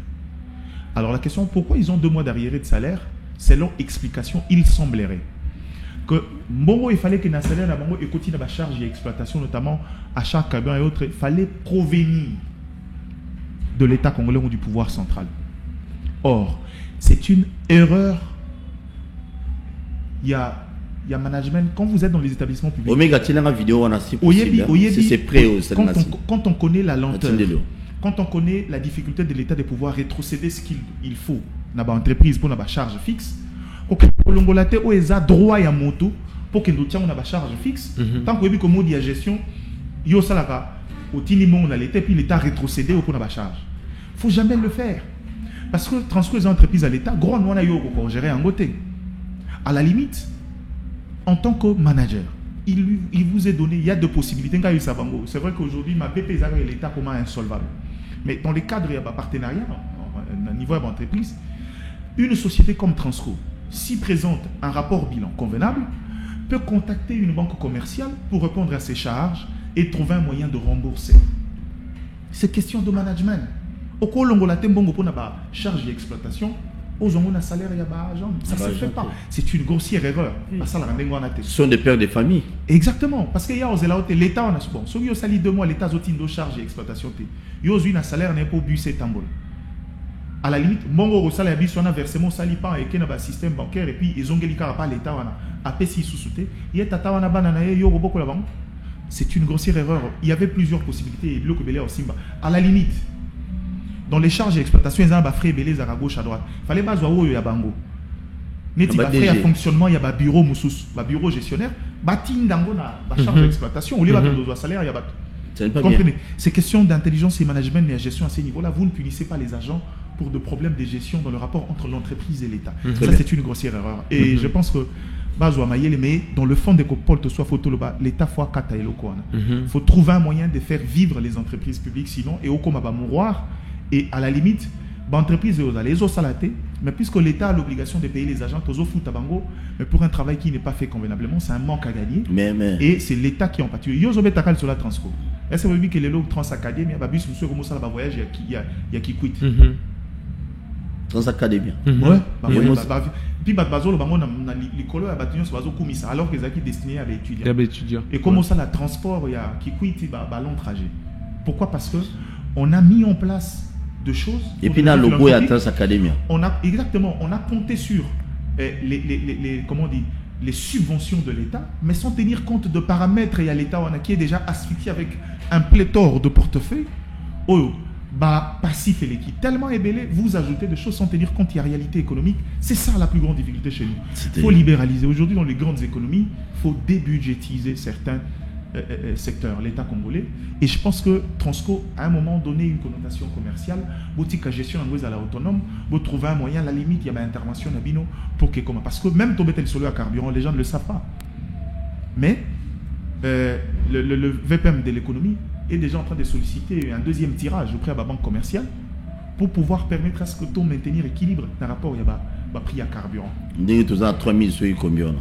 Alors la question, pourquoi ils ont 2 mois d'arriéré de salaire? Selon explication, il semblerait que Mbongo, il fallait que le salaire de Mbongo continue à charge et exploitation, notamment achat, carburant et autres, il fallait provenir de l'État congolais ou du pouvoir central. Or, c'est une erreur. Il y a management, quand vous êtes dans les établissements publics. Omega, tu as une vidéo, on a si possible. C'est prêt au quand on connaît la lenteur, quand on connaît la difficulté de l'État de pouvoir rétrocéder ce qu'il faut dans l'entreprise pour une charge fixe, on a droit à moto pour que nous tenions une charge fixe. Tant que vous avez une gestion, il y a l'État puis l'État rétrocédé pour une charge. Il ne faut jamais le faire. Parce que transférer les entreprises à l'État, grand noir pour gérer en côté. À la limite, en tant que manager, il vous est donné, il y a 2 possibilités. C'est vrai qu'aujourd'hui, ma BP est l'État comme insolvable. Mais dans les cadres, il y a un partenariat, au niveau de l'entreprise, une société comme Transco, si présente un rapport bilan convenable, peut contacter une banque commerciale pour répondre à ses charges et trouver un moyen de rembourser. C'est question de management. Au cas où on a charge d'exploitation, aux hommes, on a salaire et ça ne se fait pas. C'est une grossière erreur. Ce sont des pères de famille. Exactement. Parce qu'il y a l'État, on a bon. Si on sali 2 mois, l'État a une charge d'exploitation. Il y a un salaire n'est pas bu, c'est tambol. À la limite, mon salaire on a versé mon salipan et qu'il y a un système bancaire et puis ils ont gagné pas l'État, on a APC sous-souté. Il y a tata on a banana et yo beaucoup la banque. C'est une grossière erreur. Il y avait plusieurs possibilités. À la limite, dans les charges d'exploitation, il y a des frais belés à gauche, à droite. Il fallait pas voir où il y a bango. Il y a des frais à fonctionnement, il y a des bureaux moussous, des bureaux gestionnaires, des charges d'exploitation. Au lieu de salaire, il y a comprenez. C'est question d'intelligence et management et de gestion à ces niveaux-là. Vous ne punissez pas les agents pour des problèmes de gestion dans le rapport entre l'entreprise et l'État. Ça, c'est une grossière erreur. Et je pense que mais dans le fond des copoles, l'État faut il faut trouver un moyen de faire vivre les entreprises publiques, sinon, et au coma va mourir. Et à la limite, l'entreprise les eaux salatées, mais puisque l'État a l'obligation de payer les agents, mais pour un travail qui n'est pas fait convenablement, c'est un manque à gagner. Et c'est l'État qui en pâtit. Il y a sur la Transco. Est-ce que vous voyez que les logs Transacadémie, il y a bus, monsieur, comment ça va voyage, il y a qui quitte. Transacadémie. Ouais. Puis bazolo bango na l'école à bâtiment bazo komisa alors que zaki destiné à des étudiants. Et comment ça la transport il y a qui quitte long trajet. Pourquoi? Parce que on a mis en place de choses. Et puis dans le logo à Transacadémie. On a compté sur comment on dit, les subventions de l'État, mais sans tenir compte de paramètres et à l'État qui est déjà asphyxié avec un pléthore de portefeuilles. Passif et liquide tellement ébélé, vous ajoutez des choses sans tenir compte de la réalité économique. C'est ça la plus grande difficulté chez nous. Il faut libéraliser. Aujourd'hui, dans les grandes économies, il faut débudgétiser certains secteur, l'État congolais. Et je pense que Transco, à un moment donné, une connotation commerciale, boutique à gestion à la autonome, vous trouvez un moyen, à la limite, il y a une intervention d'Abino pour que, parce que même tomber tel solo à carburant, les gens ne le savent pas. Mais le VPM de l'économie est déjà en train de solliciter un deuxième tirage auprès de la banque commerciale pour pouvoir permettre à ce que tout maintenir équilibre par rapport au prix à carburant. Nous avons 3000 sur combien?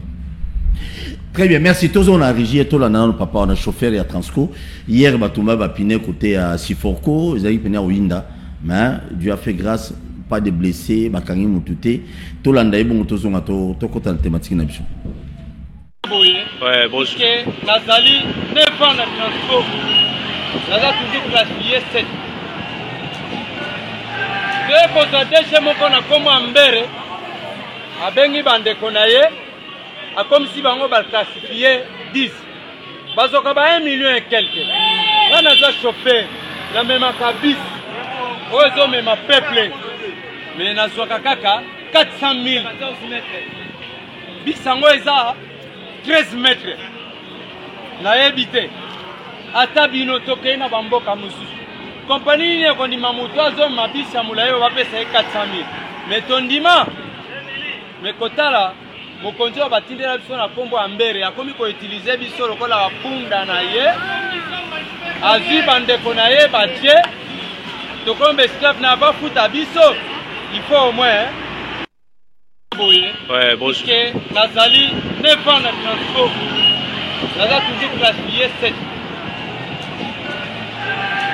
Très bien, merci. Tous on a régi, tout le papa, on a chauffeur et à Transco. Hier, Batouma va piner côté à Siforko, ils ont piner à Ouinda. Mais Dieu a fait grâce, pas de blessés, Bakangi Moutouté. Tout le monde a bon, tous on a tout côté la thématique. Ouais, bonjour. Nazali, 9 ans de Transco. Nazali toujours classifié 7. Deux constatés chez mon qu'on a comme Ambere, à Bengi Bandekonaye. A comme si bango va classifier 10. Bazoka ba 1 million et quelques. Là naza chauffeur, la même cabis. Ozo même peuple. Mais nazoka kaka 400 000. Bisango eza 13 mètres. Na ebité. Ata bino toke na bamboka mususu. Compagnie ni ko ndima mutu azo mabisa mulayo ba pesa 400 000. Mais tondima mais kotala mokonzi wa batindela biso na kombo ya mbere akomi ko utiliser biso lokola bapunda na ye azwi bandeko na ye batie tokombe esclave na bafuta biso il faut au moins ouais bonjour nazali 9 ans na Transco naza toujours classifié 7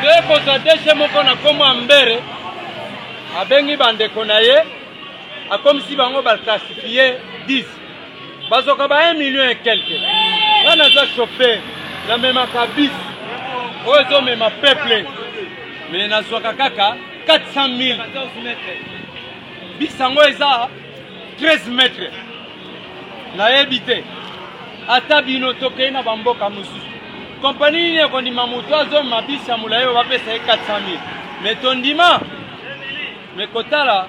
deux constatés chez moko na kombo ya mbere abengi bandeko na ye akomi si bango ba classifié 10. Bazoka ba 1 million et quelques. Là naza chauffeur, la même cabis. Ozo même peuple. Mais nazoka kaka 400 000. Bisango eza 13 mètres. Na ebité. Ata bino toke na bamboka mususu. Compagnie ni ko ndima mutu azo mabisa mulayo ba pesa 400 000. Mais tondima mais kotala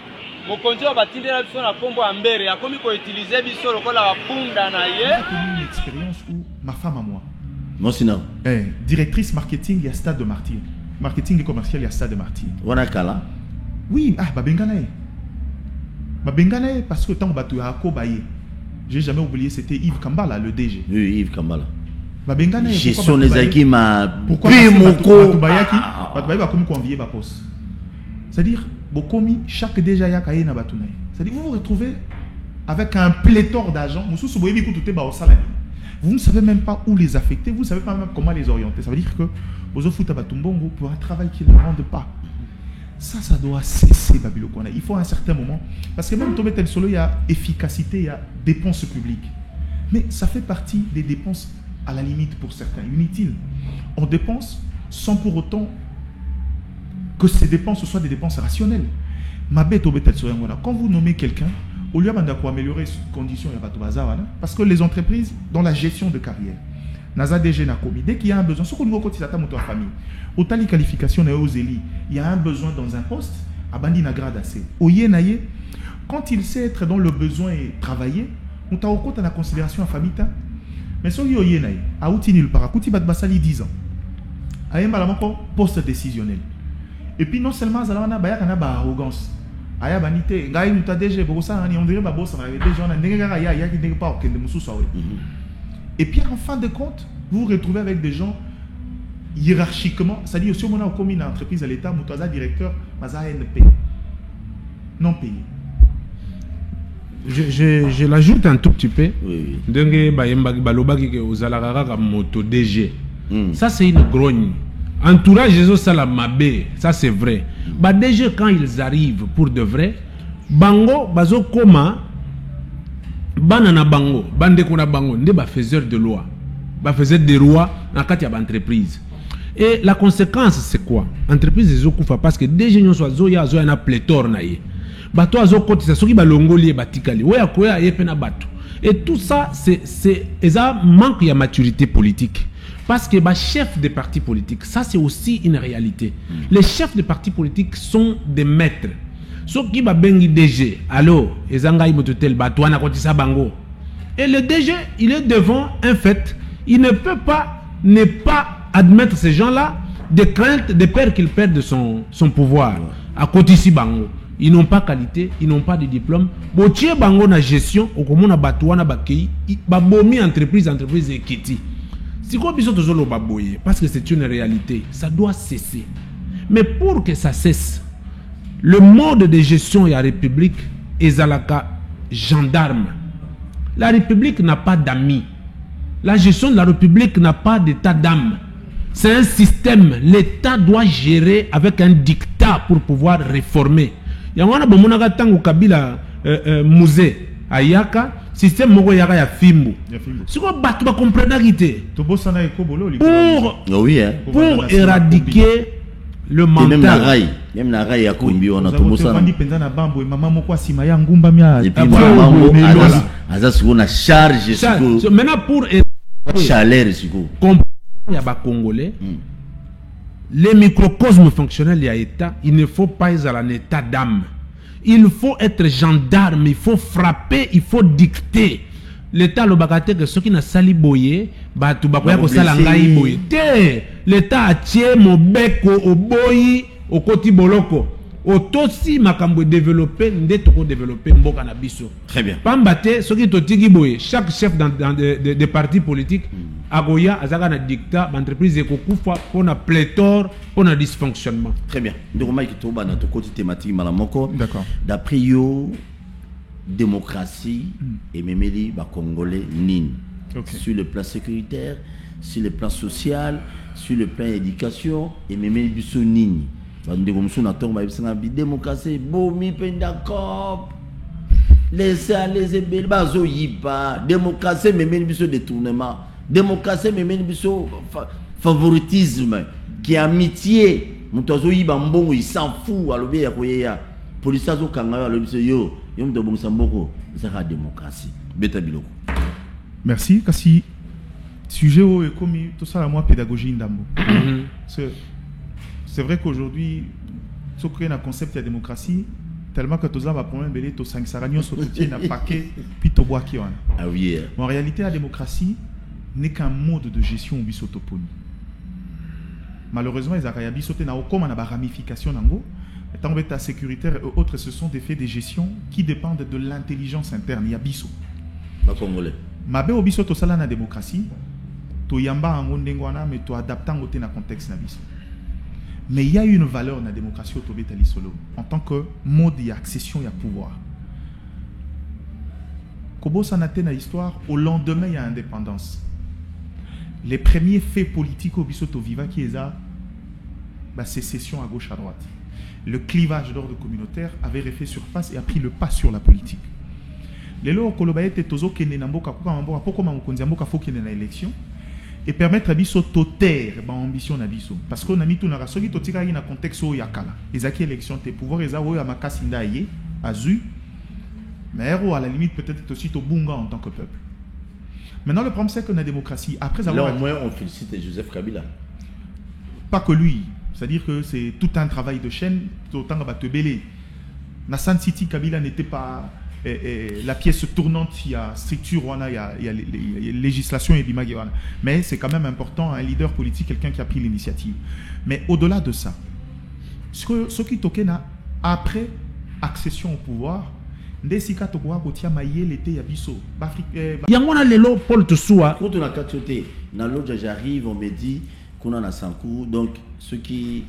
mokonzi wa batindela biso na kombo ya mbere akomi ko utiliser biso lokola bapunda na ye. Une expérience où ma femme à moi. Non sinon. Directrice marketing à Stade de Martyr. Marketing et commercial à Stade de Martyr. Wanakala. Oui, babenganae. Babenganae parce que tant batu a kobaye. J'ai jamais oublié, c'était Yves Kambala le DG. Oui, Yves Kambala. Babenganae. Gestion des acquis ma. Pourquoi Batubayaki Batubaye va comme convier ba poste. C'est-à-dire Bokomi, chaque déjà yakaye na batunaye. C'est-à-dire vous vous retrouvez avec un pléthore d'agents. Vous ne savez même pas où les affecter, vous ne savez pas même comment les orienter. Ça veut dire que vous offrez pour un travail qui ne rendent pas. Ça doit cesser, Babilokwana. Il faut à un certain moment. Parce que même tomber tel solo, il y a efficacité, il y a dépenses publiques. Mais ça fait partie des dépenses à la limite pour certains, inutiles. On dépense sans pour autant que ces dépenses soient des dépenses rationnelles. Quand vous nommez quelqu'un, au lieu d'améliorer les conditions, parce que les entreprises, dans la gestion de carrière, dès qu'il y a un besoin, ce qu'on nous côté de famille, autant les qualifications, il y a un besoin dans un poste, quand il sait être dans le besoin et travailler, on t'a au côté de la considération en famille. Mais si vous avez un poste 10 ans, un poste décisionnel. Et puis non seulement ça a arrogance. Et puis en fin de compte, vous vous retrouvez avec des gens hiérarchiquement, c'est-à-dire si on a commis une entreprise à l'État, Moutaza directeur, Maza NP, non payé. Je l'ajoute un tout petit peu. Oui. Ça c'est une grogne. Entourage des autres salamabé, ça c'est vrai. Bah déjà quand ils arrivent pour de vrai, bango bazo koma banana bango, bande kuna bango, ne ba faiseur de loi, ba faiseur de loi dans quatre entreprise. Et la conséquence c'est quoi? Entreprise les okufa parce que déjà nous soit zoya zoya na pléthore na ye. Bato azo kotisa soki ba longoli batikali, oya koya yepena bato. Et tout ça c'est ça manque de maturité politique. Parce que les chefs des partis politiques, ça c'est aussi une réalité. Les chefs des partis politiques sont des maîtres. Ceux qui va bengi DG, allo, et le DG, il est devant un fait. Il ne peut pas ne pas admettre ces gens-là de crainte de peur qu'ils perdent son pouvoir. À côté ici, bango, ils n'ont pas qualité, ils n'ont pas de diplôme. Botier bango na gestion, au comment na batouana bakei, babomi entreprise et kiti. Si quoi biso tozolo baboye, parce que c'est une réalité, ça doit cesser. Mais pour que ça cesse, le mode de gestion de la République est zalaka gendarme. La République n'a pas d'amis. La gestion de la République n'a pas d'état d'âme. C'est un système. L'État doit gérer avec un dictat pour pouvoir réformer. Il y a un peu tango Kabila musée ayaka système moko yaka ya fimbo. Si quoi battu ba comprendre quité. Pour éradiquer le mental. Même na rail ya kombi on a tout ça. Et puis on a charge maintenant pour chaleur siko. Il y a des Congolais. Les microcosmes fonctionnels, il y a État. Il ne faut pas être en état d'âme. Il faut être gendarme, il faut frapper, il faut dicter. L'État, le bagate que ceux qui n'a sali boye, batu bakoya ko sala ngai boye. L'État a tié mon bec au boyi, au koti boloko. Autosi makambo développé, ndetoko développé mboka na biso. Très bien. Pambate, ceux qui totiki boye, chaque chef dans des partis politiques, agoya azaka na dictat, entreprise ekokufa pour na pléthore, pour na dysfonctionnement. Très bien. Donc Mike Toba na to côté thématique malamoko. D'accord. D'après yo démocratie et memeli ba congolais nini. Okay. Sur le plan sécuritaire, sur le plan social, sur le plan éducation et memeli biso nini. Démocratie, bomi pendakop. Laissez aller, bazo yiba. Démocratie, mais même biso détournement. Démocratie, mais même biso favoritisme. Qui est amitié. Montozo yiba mbongo, il s'en fout. Alors bien, ya police azo kanga, alors biso yo. Yo mto bongo samboko. C'est la démocratie. Beta biloko. Merci. Kasi sujet où est comme tout ça la moi pédagogie ndambo. C'est vrai qu'aujourd'hui, ce qu'on a un concept de démocratie, tellement que tout ça va prendre un belé, tout 5 saragnos, tout un paquet, puis tout bois qui en. Ah oui. En réalité, la démocratie n'est qu'un mode de gestion au bisotoponi. Malheureusement, les Arabes sautent dans aucun de ramification nango. Étant donné la sécuritaire et autres, ce sont des faits de gestion qui dépendent de l'intelligence interne. Il y a biso. Pas congolais. Ma bé au bisoto sala na démocratie, to yamba en ngondengwana, mais to adaptant au na contexte na biso. Mais il y a une valeur dans la démocratie au Tobetali Solo en tant que mode d'accession et à pouvoir. Kobo Sanate dans l'histoire, au lendemain il y a indépendance. Les premiers faits politiques au Bisoto Viva qui est la sécession à gauche à droite. Le clivage d'ordre communautaire avait refait surface et a pris le pas sur la politique. Les lois au Kolobaye étaient tozo kene namboka pourquoi mamukonzi amboka faut kene na élection. Et permettre à biso totaire ambition na biso parce qu'on a mis tout na rasoki totika na contexte o yakala les acquis élection te pouvoir eza o ya makasi ndaye azu mais à la limite peut-être aussi to bunga en tant que peuple. Maintenant le problème c'est que la démocratie après avoir là au moins on félicite Joseph Kabila, pas que lui, c'est-à-dire que c'est tout un travail de chaîne autant que te belé na San City Kabila n'était pas la pièce tournante, il y a structure, il y a législation et l'image. Mais c'est quand même important, un leader politique, quelqu'un qui a pris l'initiative. Mais au-delà de ça, ce qui toquait après accession au pouvoir, ndesika tokoa kotia mayele te ya biso yangona lelo Paul Toussoua quand on a cachoté dans l'autre j'arrive on me dit qu'on a Sankou donc ceux qui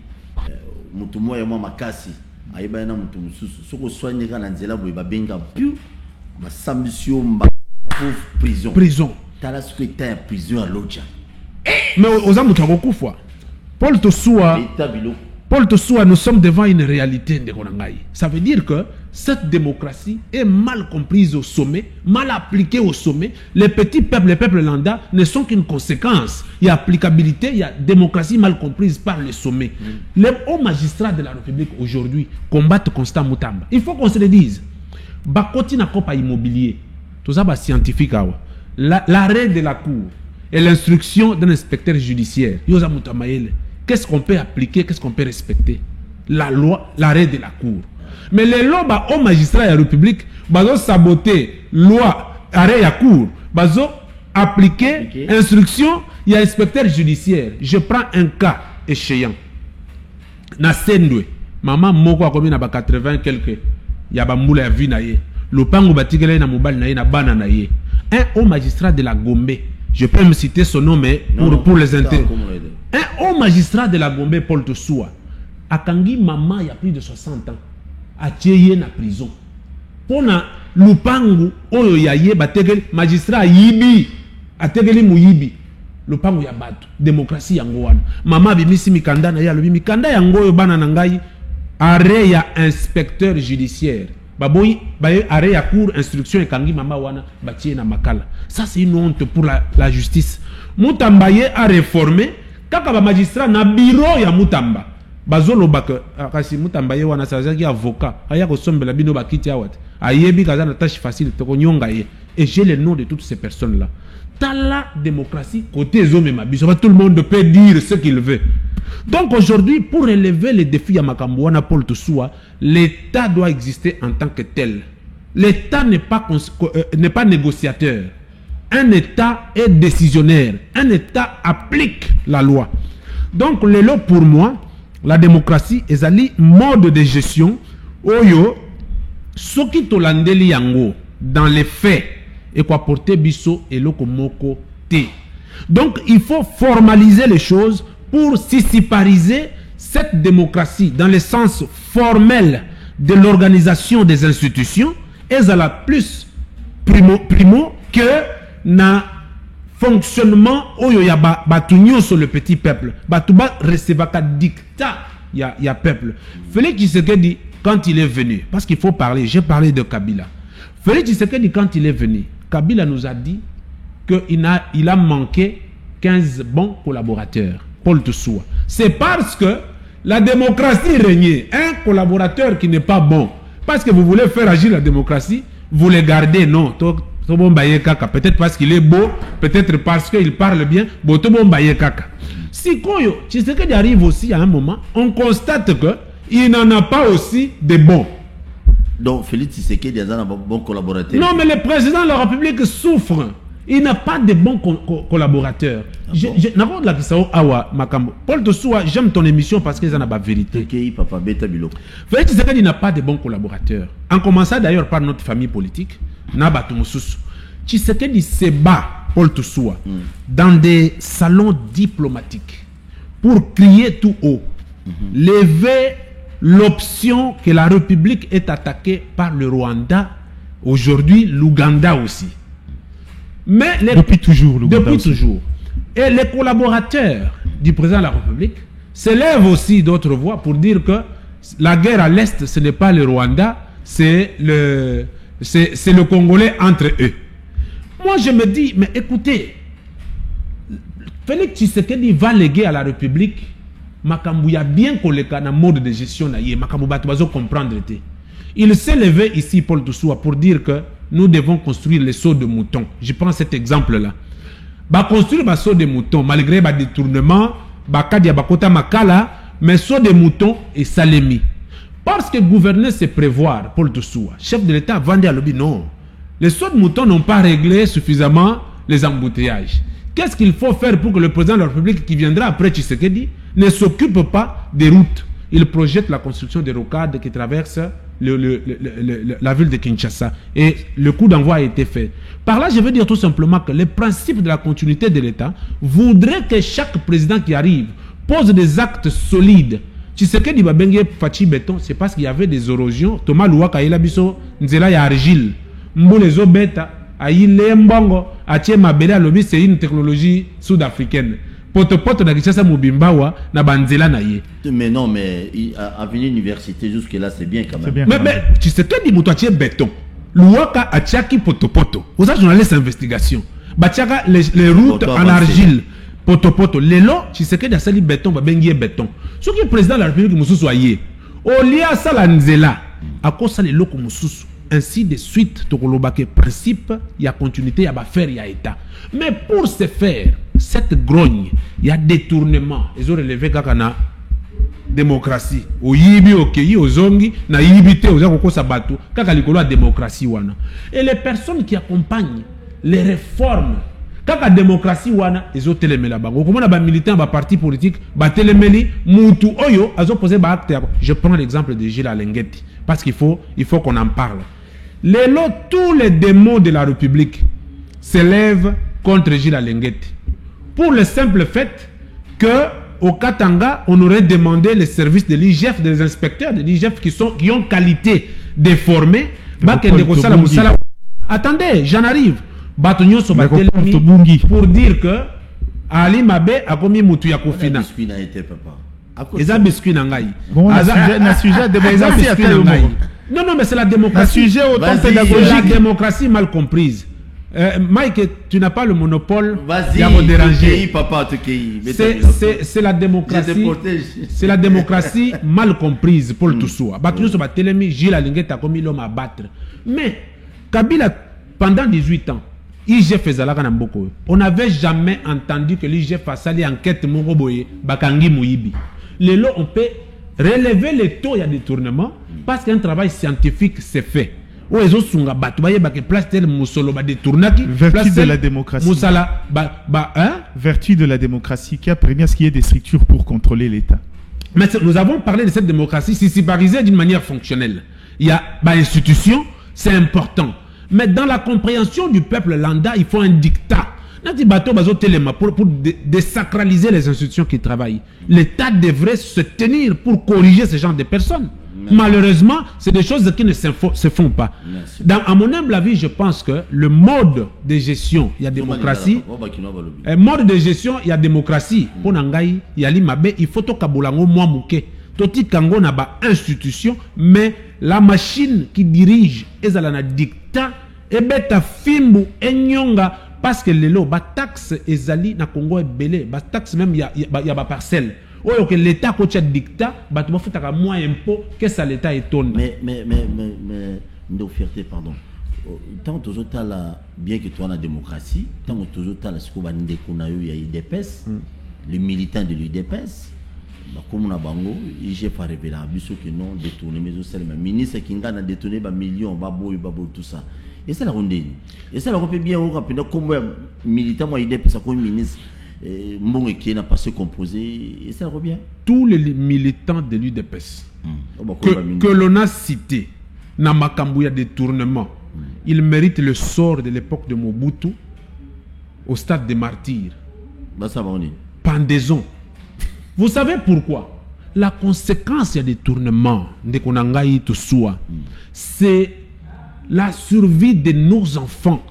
mutumo ya moi makasi ayeba na mutu mususu soko soigner kana nzela boye ba benga pu ba sambisio mba prison tala ce que était prison à l'autre mais aux amutu akokufwa Paul Toussoua nous sommes devant une réalité de Konangai. Ça veut dire que cette démocratie est mal comprise au sommet, mal appliquée au sommet. Les petits peuples, les peuples lambda ne sont qu'une conséquence. Il y a applicabilité, il y a démocratie mal comprise par le sommet. Les hauts magistrats de la République aujourd'hui combattent Constant Moutamba. Il faut qu'on se le dise. Bakoti na kopa immobilier. Tout ça, scientifique. L'arrêt de la cour et l'instruction d'un inspecteur judiciaire. Yosa Moutamaele. Qu'est-ce qu'on peut appliquer, qu'est-ce qu'on peut respecter? La loi, l'arrêt de la cour. Mais les lois au magistrat de la République, bazo saboter loi, arrêt de la cour, bazo appliquer. Instruction, il y a inspecteur judiciaire. Je prends un cas échéant. Na Sendwe, maman moko a combien na 80 quelques. Il y a bamboula vu na ye. Le pango batikele na mobile na ye na bana na ye. Un haut magistrat de la Gombe. Je peux me citer son nom, mais pour les intérêts. Un haut magistrat de la Gombe, Paul Toussoua, a kangi maman il y a plus de 60 ans. A tieye na prison. Pour na lupangu, oyo ya ye, bategeli, magistrat yibi, a tegeli muyibi. Lupangu ya batu. Démocratie yango wana. Maman bimisi mikanda na ya lobi. Mikanda yango yo bana nangai. Arrêt ya inspecteur judiciaire. Baboyi, baye arrêt ya cour, instruction et kangi mama wana, batie na makala. Ça c'est une honte pour la justice. Mutambaye a réformé, kaka ba magistrat na bureau ya Mutamba. Bazolo bak, kasi Mutambaye wana sazaki avocat, aya ko sombela bino bakiti awat. Ayebi kaza na tâche facile to konyonga ye. Et j'ai les noms de toutes ces personnes là. Dans la démocratie, côté zome mabiso, tout le monde peut dire ce qu'il veut. Donc aujourd'hui, pour relever les défis à Makambouana Paul Toussoua, l'État doit exister en tant que tel. L'État n'est pas négociateur. Un État est décisionnaire. Un État applique la loi. Donc, pour moi, la démocratie est un mode de gestion. Oyo, soki tolandeli yango, dans les faits, et quoi porter biso et lokomoko te. Donc, il faut formaliser les choses pour sissipariser cette démocratie dans le sens formel de l'organisation des institutions et à la plus primo que na fonctionnement oyo ya batunyo sur le petit peuple batuba recevaka dictat ya peuple. Félix Tshisekedi quand il est venu, parce qu'il faut parler, j'ai parlé de Kabila. Félix Tshisekedi quand il est venu, Kabila nous a dit qu'il a manqué 15 bons collaborateurs. Paul Toussoua. C'est parce que la démocratie régnait. Un collaborateur qui n'est pas bon, parce que vous voulez faire agir la démocratie, vous le gardez, non. Peut-être parce qu'il est beau, peut-être parce qu'il parle bien. Si Koyo, Tshisekedi arrive aussi à un moment, on constate qu'il n'en a pas aussi de bons. Donc Félix Tshisekedi est un bon collaborateur. Non, mais le président de la République souffre. Il n'a pas de bons collaborateurs. Paul Toussoua, j'aime ton émission parce qu'ils en ont la vérité. Félix Tshisekedi n'a pas de bons collaborateurs. En commençant d'ailleurs par notre famille politique, Tshisekedi se bat, Paul Toussoua, dans des salons diplomatiques pour crier tout haut, lever l'option que la République est attaquée par le Rwanda, aujourd'hui l'Ouganda aussi. Mais depuis toujours. Et les collaborateurs du président de la République s'élèvent aussi d'autres voix pour dire que la guerre à l'Est, ce n'est pas le Rwanda, c'est le Congolais entre eux. Moi, je me dis, mais écoutez, Félix Tshisekedi va léguer à la République Makambouya bien koleka na mode de gestion na ye Makambouya bazo comprendre te. Il s'est levé ici, Paul Toussoua, pour dire que nous devons construire les sauts de moutons. Je prends cet exemple-là. Construire les sauts de moutons, malgré les détournements, kadia bakota makala, mais sauts de moutons et salemi. Parce que gouverner, c'est prévoir, Paul Toussoua. Chef de l'État, vendé à l'objet, non. Les sauts de moutons n'ont pas réglé suffisamment les embouteillages. Qu'est-ce qu'il faut faire pour que le président de la République qui viendra après Tshisekedi ne s'occupe pas des routes? Il projette la construction des rocades qui traversent la ville de Kinshasa. Et le coup d'envoi a été fait. Par là, je veux dire tout simplement que les principes de la continuité de l'État voudraient que chaque président qui arrive pose des actes solides. Tshisekedi Babenge Fachi Béton, c'est parce qu'il y avait des érosions. Thomas Louaka Elabiso, Nzela ya argile. Mbolezo Beta, Aïle Mbongo, Atie Mabele Alobi, c'est une technologie sud-africaine. Poto na Kinshasa Mubimbawa na banzela na ye. Mais non, mais à venir université jusque là c'est bien quand même. Bien, mais tu sais que dit muto atie béton. Louaka atiaki poto. Aux journalistes d'investigation. Batiaka les routes en argile. Poto. Lelo, tu sais que da sali béton ba bengi béton. Ce qui est président de la République mususu aye. Olia sala nzela. Akosa le loko mususu. Ainsi de suite, tokolobake principe, il y a continuité, il y a faire, il y a état. Mais pour ce faire, cette grogne, il y a détournement. Ils ont relevé kakana démocratie. Au yibi okeyi ozongi na yibite ozako sabatu kaka likolo a démocratie wana. Et les personnes qui accompagnent les réformes Kaka démocratie wana ezo telemela bango. Comment ba militant ba parti politique ba telemeli mutu oyo azo poser ba acte. Je prends l'exemple de Gilles Alengeti parce qu'il faut qu'on en parle. Tous les démons de la République s'élèvent contre Gilles Alengeti pour le simple fait que au Katanga, on aurait demandé les services de l'IGF, des inspecteurs de l'IGF qui ont qualité de former. Attendez, j'en arrive. Pour dire que Ali Mabe a commis Moutou Yakofina. Eza biscuit nangai. Bon, na sujet démocratie à quel moment? Non, mais c'est la démocratie. Sujet autant pédagogique. La démocratie mal comprise. Mike, tu n'as pas le monopole. Vas-y, c'est la démocratie. C'est la démocratie mal comprise, Paul Toussoua. Gilles Alengeti a commis l'homme à battre. Mais Kabila, pendant 18 ans, IGF faisait la Kanamboko. On n'avait jamais entendu que l'IGF a sali enquête Moroboye, Bakangi Mouibi. Les lots, on peut relever les taux de détournement parce qu'un travail scientifique s'est fait. Vertu de la démocratie. Vertu de la démocratie qui a permis à ce qu'il y ait des structures pour contrôler l'État. Mais nous avons parlé de cette démocratie sissiparisée d'une manière fonctionnelle. Il y a une institution, c'est important. Mais dans la compréhension du peuple lambda, il faut un dictat. Pour désacraliser les institutions qui travaillent. L'État devrait se tenir pour corriger ce genre de personnes. Merci. Malheureusement, c'est des choses qui ne se font pas. À mon humble avis, je pense que le mode de gestion, il y a démocratie. Mode de gestion, il y a démocratie. Pour Nangaï, il y a l'Imabe, il faut que Kabulango moi mouké. Toti Kango n'a pas institution, mais la machine qui dirige, ezalana dictat, et beta fimbu enyonga. Parce que les lots, les taxes ezali na Congo est belé, les taxes même il y a des parcelles. Ou que l'État coach dictat, bah tu vas faire moins impôt que ça l'État étonne. Mais nos fierté pardon. Tant toujours t'as la bien que toi la démocratie, tant toujours t'as la ce qu'on va dire qu'on a eu il y a UDPS, les militants de l'UDPS, comme on a bango, j'ai pas révélé à biso que non détourné mais aussi le ministre qui n'a détourné ba millions, babo tout ça. Et c'est la ronde. Et c'est la ronde bien au rapide comme militant moi il est ça comme ministre mon qui n'a pas se composer et c'est la bien. Tous les militants de l'UDPS que l'on a cité na makambu ya détournement, ils méritent le sort de l'époque de Mobutu au stade des martyrs. Bah ça va on est. Pendaison. Vous savez pourquoi? La conséquence du détournement de Konangaï Toussoua, c'est la survie de nos enfants.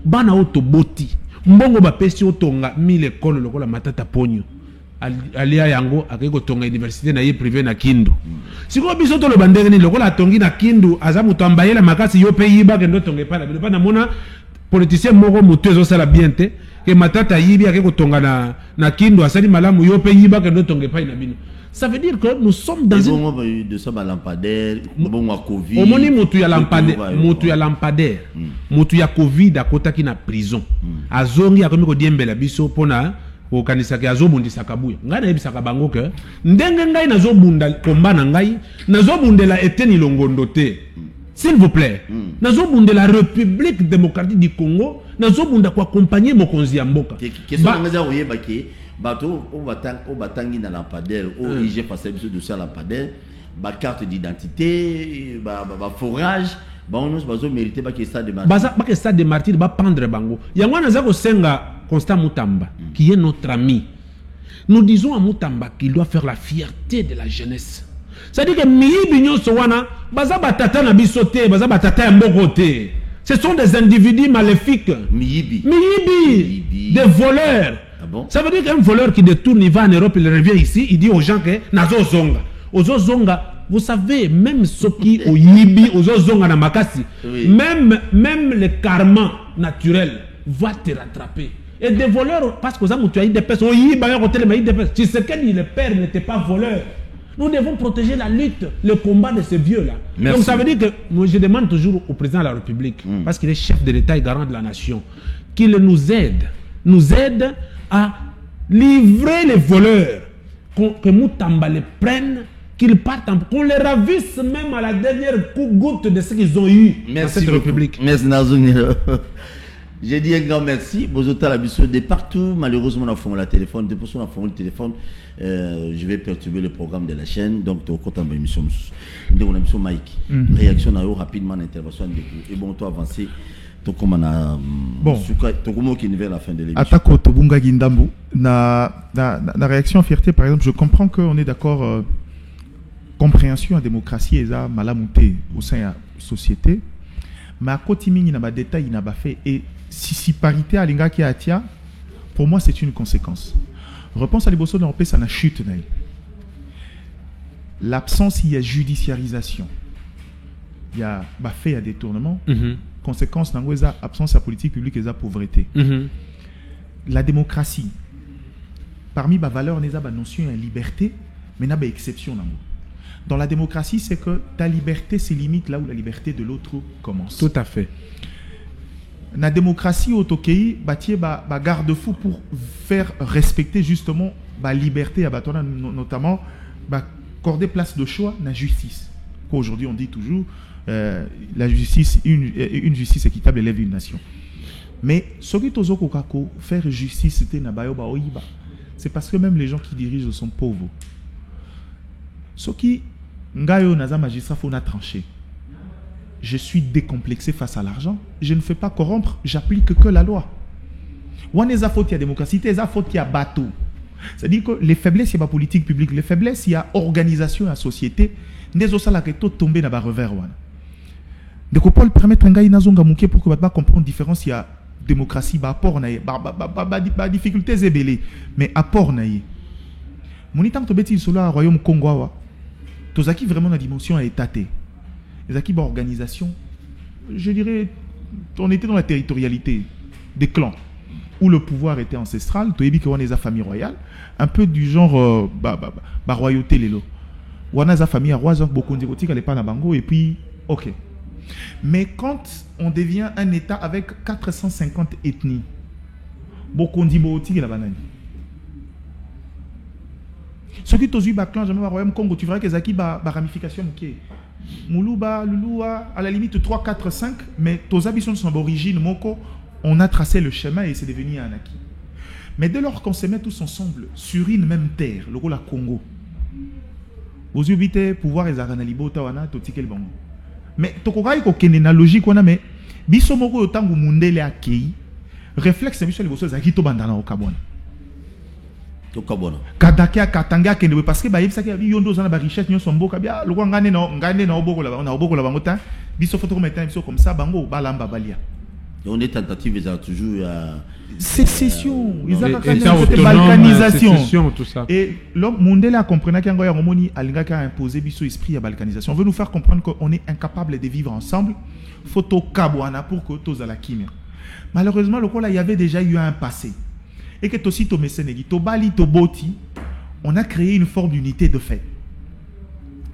Bana otoboti. Mbongo ba pesi otonga 1000 écoles lokola matata ponyo. Alia yango akeko tonga université na ye privé na Kindu. Siko biso to lo bandenge ni lokola tongi na Kindu azamu tambayela makasi yo pe yiba ke ndo tonge pala. Bilo na mona politicien moko mutu ezo sala bien te ke matata yibi akeko tonga na Kindu asali malamu yo pe yiba ke ndo tonge pa na bino. Ça veut dire que nous sommes dans une... de ça, lampadaire, bon à Covid. Au moment où il y a lampadaire, il y a Covid à côté qui na prison. Azongi a comme dit mbela biso pona au kanisa ki azobundi sakabuya. Ngai na ebisa kabango ke ndenge ngai nazobunda komba na ngai nazobundela eteni longondo te. S'il vous plaît. Nazobunda la République démocratique du Congo, nazobunda ko accompagner mokonzi ya mboka. Question ngaza oyeba ki bateau au batangi na lampadaire au IG passé de ça lampadaire ba carte d'identité ba forage ba on nous bazo mériter ba que stade de martyr ba que stade de martyr ba pendre bango yango na zako senga Constant Mutamba qui est notre ami. Nous disons à Mutamba qu'il doit faire la fierté de la jeunesse. C'est-à-dire que miyibi nyonso wana baza batata na bisote baza batata ya mbokote. Ce sont des individus maléfiques. Miyibi des voleurs. Ah bon? Ça veut dire qu'un voleur qui détourne, il va en Europe, il revient ici, il dit aux gens que Nazo Zonga. Ozo Zonga, vous savez, même ceux qui au Yibi, Ozo Zonga na Makasi, même le karma naturel va te rattraper. Et des voleurs, parce que tu as des personnes, tu sais que le père n'était pas voleur. Nous devons protéger la lutte, le combat de ces vieux-là. Donc ça veut dire que moi, je demande toujours au président de la République, parce qu'il est chef de l'État et garant de la nation, qu'il nous aide à livrer les voleurs, que Moutamba les prenne, qu'ils partent, qu'on les ravisse même à la dernière goutte de ce qu'ils ont eu dans cette République. Merci Nazouni. J'ai dit un grand merci. Bozota la mission de partout. Malheureusement, on a formé le téléphone. Depuis qu'on a formé le téléphone, je vais perturber le programme de la chaîne. Donc, tu as compté en émission. Donc, on a mission Mike. Réaction rapidement, intervention. Et bon, tu as avancé. Bon. Qui à la fin de l'émission. Atako Tobunga Gindambu. La réaction fierté, par exemple, je comprends qu'on est d'accord. Compréhension en démocratie est malamouté au sein de la société. Mais à côté il y a des détails, il y a fait. Et si parité à l'inga qui atia, pour moi, c'est une conséquence. Repense à l'Ibosso de ça n'a chute. L'absence, il y a judiciarisation. Il y a fait, il y a détournement. Conséquence, il y a absence à politique publique et la pauvreté. La démocratie, parmi les valeurs, il y a la notion de liberté, mais il y a des exceptions. Dans la démocratie, c'est que ta liberté se limite là où la liberté de l'autre commence. Tout à fait. Dans la démocratie, au Tokyo, il y a garde-fou pour faire respecter justement la liberté, notamment accorder place de choix dans la justice. Aujourd'hui, on dit toujours la justice, une justice équitable élève une nation. Mais ce qui est faire justice, c'est parce que même les gens qui dirigent sont pauvres. Ce qui Ngayo Naza magistrat faut trancher. Je suis décomplexé face à l'argent. Je ne fais pas corrompre, j'applique que la loi. Waneza faut la démocratie, eza faut ya bateau. C'est-à-dire que les faiblesses, il y a politique publique, les faiblesses, il y a organisation, il y a société. Des osala la que tout tomber dans le revers. De quoi Paul permettre Ngayo Nazonga Mouké pour que va pas comprendre la différence, il y a démocratie, apport naïe, difficultés ébélées, mais apport naïe. Monitant to beti solo à royaume Congo. Tozaki vraiment la dimension à étaté. Les acquis d'organisation, je dirais, on était dans la territorialité des clans où le pouvoir était ancestral. Tu as dit qu'on est la famille royale, un peu du genre royauté lélo. On a la famille roi, beaucoup de gens qui pas na bango et puis ok. Mais quand on devient un État avec 450 ethnies, beaucoup de gens qui la banane. Ce qui est clan jamais royaume Congo, tu verras que Zaki ba ramification qui Moulouba, Louloua, à la limite 3, 4, 5, mais tos habitations sont d'origine Moko, on a tracé le schéma et c'est devenu un acquis. Mais dès lors qu'on se met tous ensemble sur une même terre, le rôle à Congo, vous habitez pouvoir les aranalibo tawana totikel bango. Mais tokokai ko kenena logique wana mais biso moko yotangu mundele akei réflexe biso liboso Zaki to bandana okabona. Kadakia katanga kende parce que baïb saki yondo zana ba richesse nyo sombo kabia lokwa ngane na oboko la na oboko la bangota biso photo comme biso comme ça bango balamba balia. On est tentative ils ont toujours sécession, ils ont balkanisation tout ça. Et l'homme mondela comprenait qu'il y a un moni alinga qui a imposé biso esprit à balkanisation. On veut nous faire comprendre qu'on est incapable de vivre ensemble. Photo kabwana pour que tous à la kimia. Malheureusement le là il y avait déjà eu un passé. Et que aussi to mesenegi to bali to boti, on a créé une forme d'unité de fait.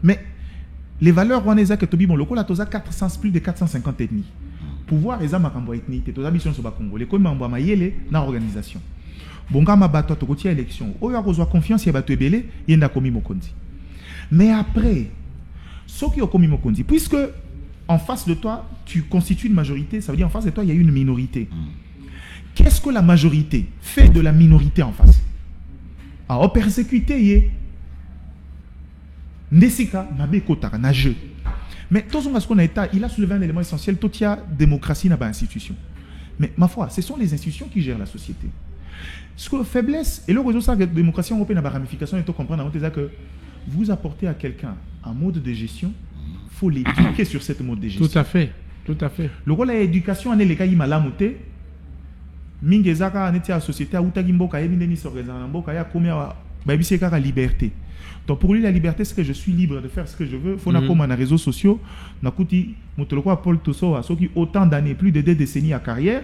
Mais les valeurs rwandaises que tobi bon loko la toza 400 plus de 450 ethnies. Pouvoir eza makambo ethnie te toza mission so ba Congo les ko mambo mayele na organisation. Bonga mabato to kotia élection. Oyo akozwa confiance ya bato ebele yenda komi mokonzi. Mais après ce qui komi mokonzi puisque en face de toi tu constitues une majorité, ça veut dire en face de toi il y a une minorité. Qu'est-ce que la majorité fait de la minorité en face? A persécuter Nesika mabe kotaka na jeu. Mais tout ce qu'on a été, il a soulevé un élément essentiel. Tout y a démocratie n'a pas institution. Mais ma foi, ce sont les institutions qui gèrent la société. Ce que faiblesse et le réseau ça, la démocratie européenne n'a pas ramification. Il faut comprendre que vous apportez à quelqu'un un mode de gestion, il faut l'éduquer sur cette mode de gestion. Tout à fait, tout à fait. Le rôle de l'éducation, c'est le cas malamuté. Mingezaka en était à la société à Outagimboka, Emindeni Sorgezanamboka, ya combien la liberté. Donc pour lui la liberté c'est que je suis libre de faire ce que je veux. Faut comme les réseaux sociaux, nakuti mutoloko Paul Tosso a ceux qui autant d'années, plus de 2 décennies à carrière,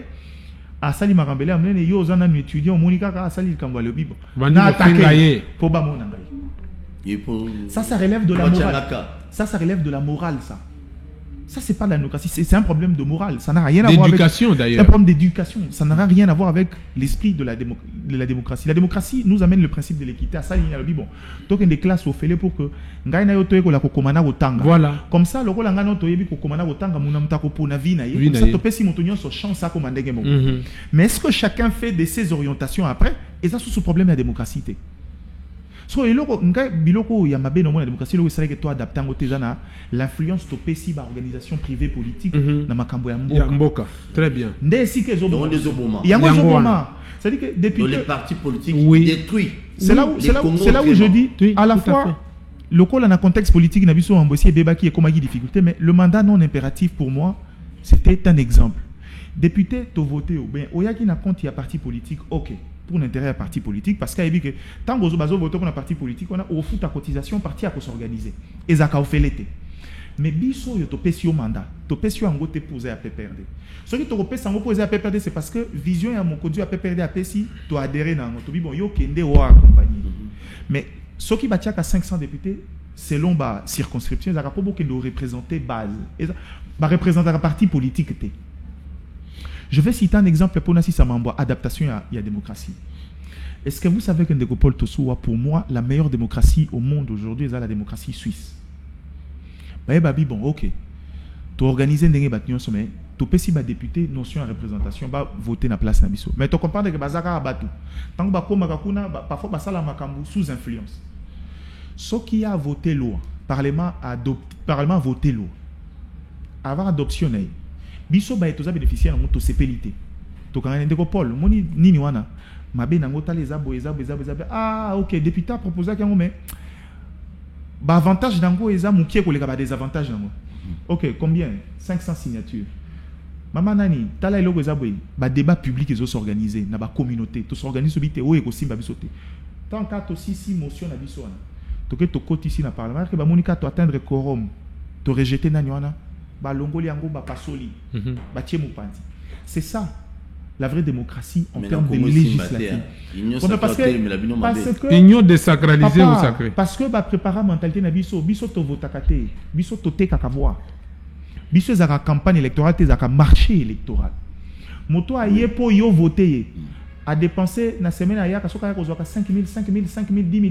à Sali Marambele amene yo zana nu étudiant monika ka Sali Kambwa le bible. Na attaquer pour ba mon ngai. Ça relève de la morale. Ça relève de la morale ça. Ça, c'est pas de la démocratie, c'est un problème de morale. Ça n'a rien à voir avec... D'éducation, d'ailleurs. C'est un problème d'éducation. Ça n'a rien à voir avec l'esprit de la démocratie. La démocratie nous amène le principe de l'équité. À ça, il y a le bon. Donc, il y a des classes au fait pour que... Voilà. Comme ça, le rôle chance. Mais est-ce que chacun fait de ses orientations après? Et ça, c'est ce problème de la démocratie. So biloko ya mabe no la démocratie lo c'est que toi adapter l'influence to pesi ba organisation privée politique na makambo ya mboka. Très bien. Ndesi ke zo c'est-à-dire que depuis les partis politiques détruits. C'est là où je dis à la fois le col dans un contexte politique na biso embossi débat qui est comme difficulté, mais le mandat non impératif pour moi c'était un exemple. Député to voter ou bien oyaki na compte ya parti politique, OK. Pour l'intérêt à parti politique, parce qu'il y a que tant que vous votez pour un parti politique, on a au foot à cotisation, parti à s'organiser. Et ça a fait l'été. Mais biso yo to pesi au mandat, to pesi en gros te poser à PPRD. Ce qui te repèse en gros poser à PPRD, c'est parce que vision ya mon conduit à PPRD à pesi, to adhérer dans to bi bon yo kende ou accompagner. Mais ce qui batia à 500 députés selon ba circonscription, ça a pas beaucoup de représenter base. Et ça ba représenter un parti politique té. Je vais citer un exemple pour Nassi Samamba, adaptation à la démocratie. Est-ce que vous savez que Ndekopol Tosoua, pour moi, la meilleure démocratie au monde aujourd'hui, c'est la démocratie suisse. Bon, ok. Tu organises une démocratie, mais tu peux si député, notion de représentation, voter dans la place Nabiso. Mais tu comprends que Bazaka a battu. Tant que parfois, ça la makambu sous influence. Ce qui a voté loi, Parlement a voté loi. Avant adoption, biso ba etoza bénéficiaire na moto sepelité to kanga ndeko Paul moni nini wana mabe na ngota les abo ah OK député a proposé que mais ba avantage dango eza mukie ko leka ba désavantage nango. OK, combien? 500 signatures. Mama nani tala eloko eza boy ba débat public ezo s'organiser na ba communauté to s'organiser bité o eko simba bisoté tant ka to si motion na biso wana to ke to koti ici na parlement que ba monika to atteindre quorum to rejeter nani wana. C'est ça la vraie démocratie en termes de législatif. Union désacralisée ou sacrée. Parce que préparer la mentalité na biso to votakate, biso to te kakavoa. Biso zaka campagne électorale te zaka marché électoral. Moto aye po yo voter a dépenser na semaine aya ka soka ko zoka 5 000, 10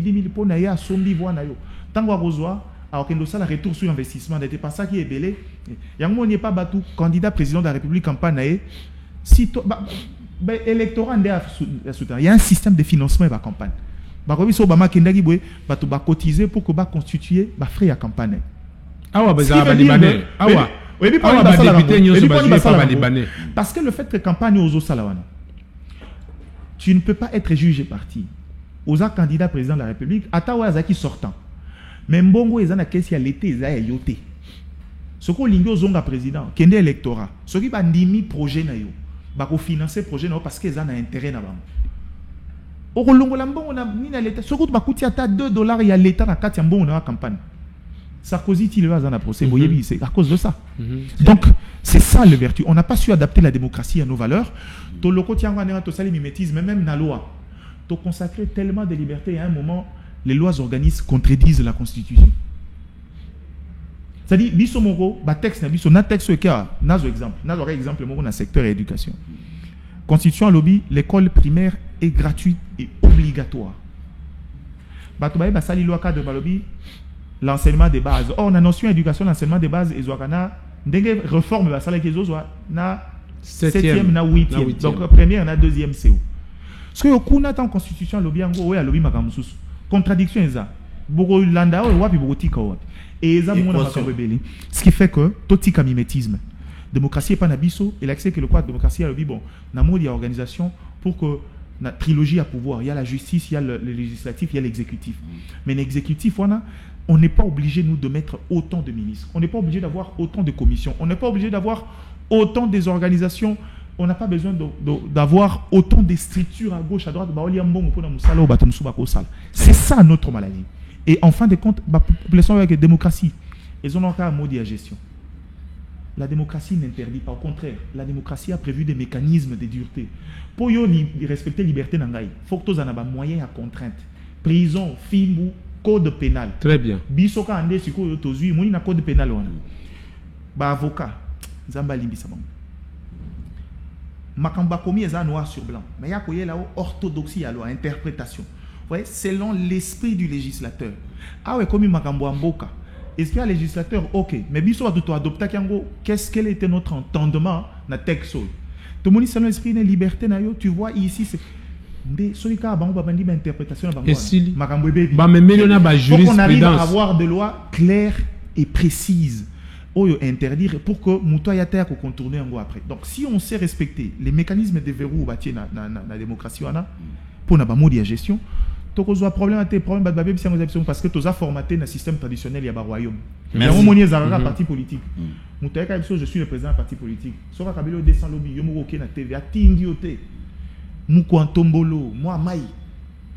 000 pour na ya sombi voa na yo. Tango kozwa alors qu'il y a un retour sur investissement, c'est pas ça qui est belé. Il n'y a pas battu candidat président de la République campagne. Si électorat, il y a un système de financement de la campagne. Obama va cotiser pour que va constituer les frais de la campagne. Parce que le fait que la campagne aux Salawana, tu ne peux pas être jugé parti. Aux candidats président de la République, à Tawazaki sortant. Mais mbongo ezana kesi ya l'été ezaya yoté. Soko lingo zonga président, kende électorat. Soki ba ndimi projet na yo, ba ko financer projet na parce que ezana intérêt na bango. Oko longo la mbongo na mina l'état, soko ba kuti ata $2 ya l'état na kati ya mbongo na campagne. Sarkozy il va dans procès, boyebi c'est à cause de ça. Donc c'est ça le vertu. On n'a pas su adapter la démocratie à nos valeurs. To loko tianga na to sali mimétisme même na loi. To consacrer tellement de liberté à un moment les lois organisent contredisent la Constitution. C'est-à-dire, biso moko, ba texte na biso na texte que nazo exemple moko na secteur éducation. Constitution lobby, l'école primaire est gratuite et obligatoire. Bato ba sali loi cadre ba lobby l'enseignement de base. Or na notion éducation l'enseignement de base ezwakana ndenge réforme ba sala kezo na 7e na 8e. Donc première na 2e c'est où. Ce que kuna tant constitution lobby ngo oya lobby makamususu. Contradiction est ça. Beaucoup landa ou wapi beaucoup tika wapi. Et ça mon rebelle. Ce qui fait que totika mimétisme. Démocratie est pas nabiso et l'accès que le quoi démocratie a le bon. Na mode il y a organisation pour que la trilogie à pouvoir, il y a la justice, il y a le législatif, il y a l'exécutif. Mais l'exécutif on n'est pas obligé nous de mettre autant de ministres. On n'est pas obligé d'avoir autant de commissions. On n'est pas obligé d'avoir autant des organisations. On n'a pas besoin d'avoir autant de structures à gauche, à droite. C'est ça notre maladie. Et en fin de compte, la population avec la démocratie, ils ont encore un mot de gestion. La démocratie n'interdit pas. Au contraire, la démocratie a prévu des mécanismes de dureté. Pour respecter la liberté, il faut que tu aies un moyen à contrainte. Prison, film, code pénal. Très bien. Bisoka ande siko tozu, moni na code pénal wana. ba avocat nzamba limbisa bango makamba komi eza noir sur blanc mais ya koyela orthodoxie ya loi interprétation. Vous voyez, selon l'esprit du législateur. Ah ouais, comme makambo mboka. Est-ce qu'il y a un législateur? Ok, mais biso tout adopta kiango. Quel était notre entendement na texte? Tout le monde selon l'esprit de liberté na yo, tu vois ici c'est mais celui qui a bango bandi ba interprétation bango. Makambo bébé. Ba me melona ba jurisprudence. On arrive à avoir des lois claires et précises. Oyo interdire pour que muto ya terre ko contourner ngo après. Donc si on sait respecter les mécanismes de verrou bâti na démocratie wana pour na ba mode de gestion. Donc, on a un problème parce que tu as formaté dans le système traditionnel, il y a un royaume. Il y a un parti politique. Je suis le président d'un parti politique. Si on a descend lobby, il y a un TV, il y a un Tombolo, moi, Maï.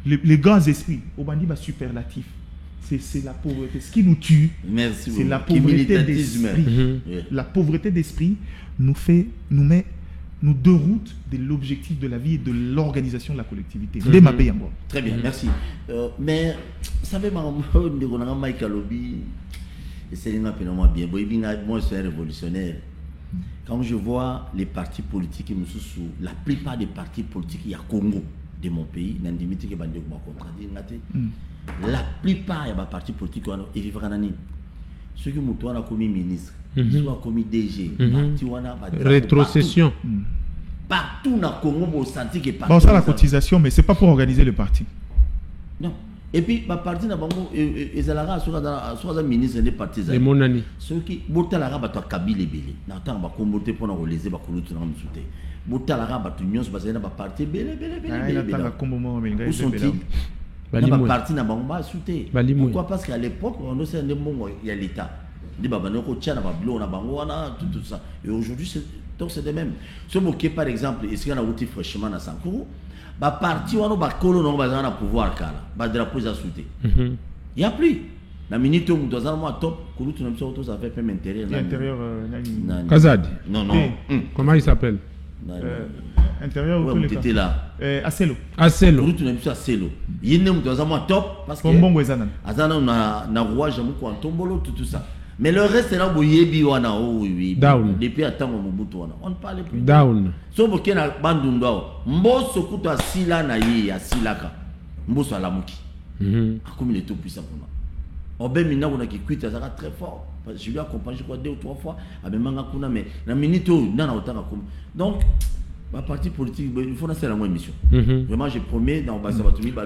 Les grands esprits, au bandit, superlatif. C'est la pauvreté. Ce qui nous tue, c'est la pauvreté d'esprit. La pauvreté d'esprit nous déroute de l'objectif de la vie et de l'organisation de la collectivité. Très bien, merci. Mais, vous savez, moi, je suis un révolutionnaire. Quand je vois les partis politiques, la plupart des partis politiques, il y a Congo de mon pays, la plupart des partis politiques, ils vivent en année. Ceux qui ont commis ministre, soit commis DG, rétrocession. Partout dans le Congo, vous sentez que bon, ça la cotisation, mais c'est pas pour organiser le parti. Non. Et puis, ma parti n'a pas soit ministre des partis. Et mon ami. Ceux qui votent la rabat à Kabyle et Bélé. N'attends pas qu'on vote pour nous relayer, pour nous tenir en dessous. Votent la rabat à Nyons, parce que n'a pas parti Bélé. Où sont-ils? La partie n'a pas sauté. Pourquoi? Parce qu'à l'époque, on sait il y a l'État. Tout ça. Et aujourd'hui, c'est de même. Ce moquet, par exemple, est-ce qu'il y a un outil fraîchement à Sankourou? Bah, parti, on a colon, on a pouvoir, bah, drapeau, à sauter. Il n'y a plus. La minute où nous avons top, ça fait même intérieur. L'intérieur. Kazad. Non. Comment il s'appelle? Intérieur ou tous les là. Acelo. Acelo. Nous avons plus Acelo. Il y a un top parce que. Bon, Azana. Azana, on a roi, j'aime quoi, tombolo, tout ça. Mais le reste, c'est là où il y a oui. Down. Depuis à temps, on ne parle plus. Down. Sauf qu'il y a un bandundao. Mbosso kuta sila na ye, à silaka. Mbosso à la mouki. Comme il est tout puissant pour moi. Obe mina on a qui quitte, ça sera très fort. Je lui ai accompagné, je crois, 2 ou 3 fois. Mais la minute, non, autant comme. Donc, ma partie politique, il faut lancer la moindre émission. Vraiment, je promets dans Basabatumi, la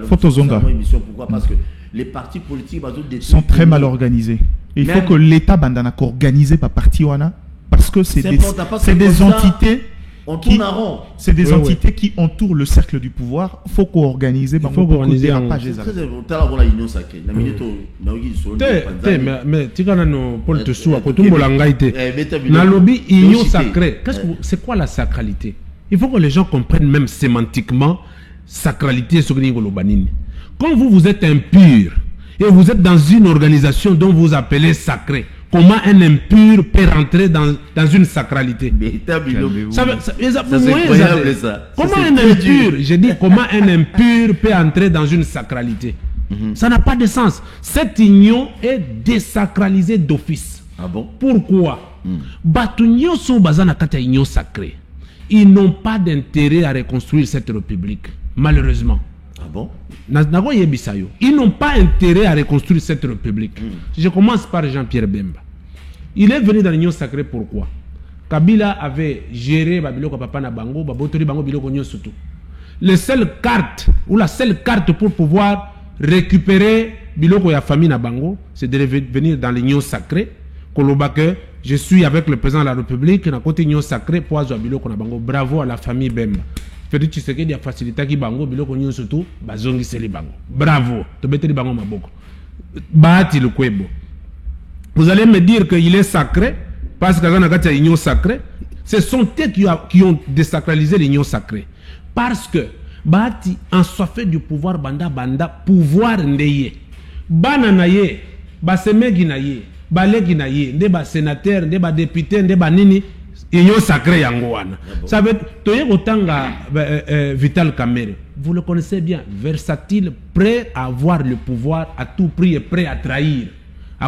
émission. Pourquoi? Parce que les partis politiques sont très mal organisés. Il faut que l'État bandana organisé par parti wana parce que c'est des entités c'est des entités qui entourent le cercle du pouvoir. Faut qu'organiser. Il faut organiser un page. C'est très important la union sacrée. La minute mais tu connais nos Paul Tessou à côté de l'angaïté. Na lobby union sacrée. C'est quoi la sacralité? Il faut que les gens comprennent même sémantiquement sacralité sur les Golobanini. Quand vous êtes impur et vous êtes dans une organisation dont vous appelez sacré, comment un impur peut rentrer dans une sacralité? C'est incroyable ça. Comment un impur, j'ai dit, comment un impur peut entrer dans une sacralité? Ça n'a pas de sens. Cette union est désacralisée d'office. Ah bon? Pourquoi? Batunyo sont basés dans la union sacrée. Ils n'ont pas d'intérêt à reconstruire cette république, malheureusement. Ah bon? Ils n'ont pas intérêt à reconstruire cette république. Je commence par Jean-Pierre Bemba. Il est venu dans l'union sacrée, pourquoi? Kabila avait géré Babiloko Papa Nabango, Babotori Bango Biloko Nyon Soto. La seule carte pour pouvoir récupérer Biloko ya famille Nabango, c'est de venir dans l'union sacrée. Kolobake, je suis avec le président de la République, dans côté union sacrée pour Biloko Nabango. Bravo à la famille Bemba. Fedi Tshisekedi a facilité qui bango biloko nyon surtout bazongi seli bango. Bravo. To beteli bango maboko. Bahati le kwebo. Vous allez me dire qu'il est sacré parce que dans la union sacrée, ce sont eux qui ont désacralisé l'union sacrée. Parce que Bahati en soifé du pouvoir banda pouvoir ndeye. Bananaye, basemegi naye, balegi naye, ndeba sénateur, ndeba député, ndeba nini. Union sacrée yangoana. Ça veut dire Vital Kamerhe. Vous le connaissez bien, versatile, prêt à avoir le pouvoir à tout prix et prêt à trahir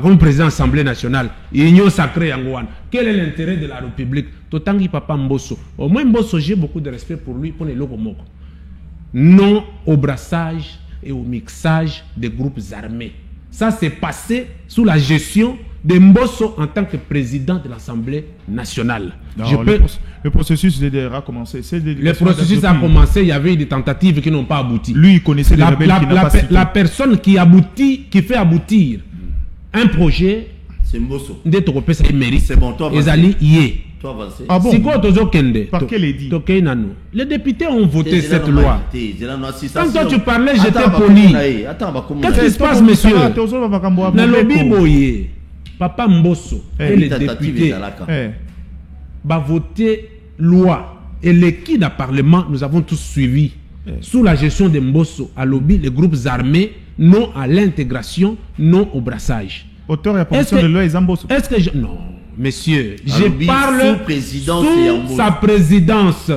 comme président de l'Assemblée nationale, union sacrée Yangouane. Quel est l'intérêt de la République? Totangi Papa Mbosso. Au moins Mbosso, j'ai beaucoup de respect pour lui, pour les locomoko. Non au brassage et au mixage des groupes armés. Ça s'est passé sous la gestion de Mbosso en tant que président de l'Assemblée nationale. Non, le processus a commencé. Le processus a commencé, il y avait des tentatives qui n'ont pas abouti. Lui, il connaissait les rebelles qui n'ont pas cité. La personne qui aboutit, qui fait aboutir un projet, c'est Mbosso. C'est bon, toi, Ezali Yé. Ah bon? Par quel édit? Les députés ont voté cette loi. Quand toi tu parlais, j'étais poli. Qu'est-ce qui se passe, monsieur? Dans le Biboye, Papa Mbosso et les députés va voter loi. Et l'équipe du Parlement, nous avons tous suivi. Sous la gestion de Mbosso, à lobby, les groupes armés, non à l'intégration, non au brassage. Auteur et apposition de loi et Mbosso. Est-ce que je... Non. Messieurs, je parle sous sa présidence.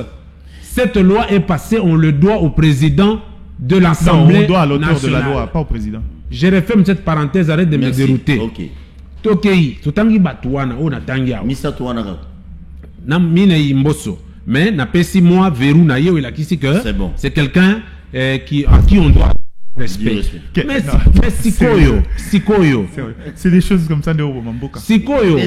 Cette loi est passée, on le doit au président de l'Assemblée nationale. On doit à l'auteur de la loi, pas au président. Je referme cette parenthèse, arrête de me dérouter. Ok. Tokei, Totangi Batouana, on a Tangia. Misa Touana. Namine Mbosso. Mais n'a pas 6 mois, Verou Naye, il a qui que c'est quelqu'un à qui on doit respect. Mais Sikoyo. C'est des choses comme ça de Mamboka. Sikoyo.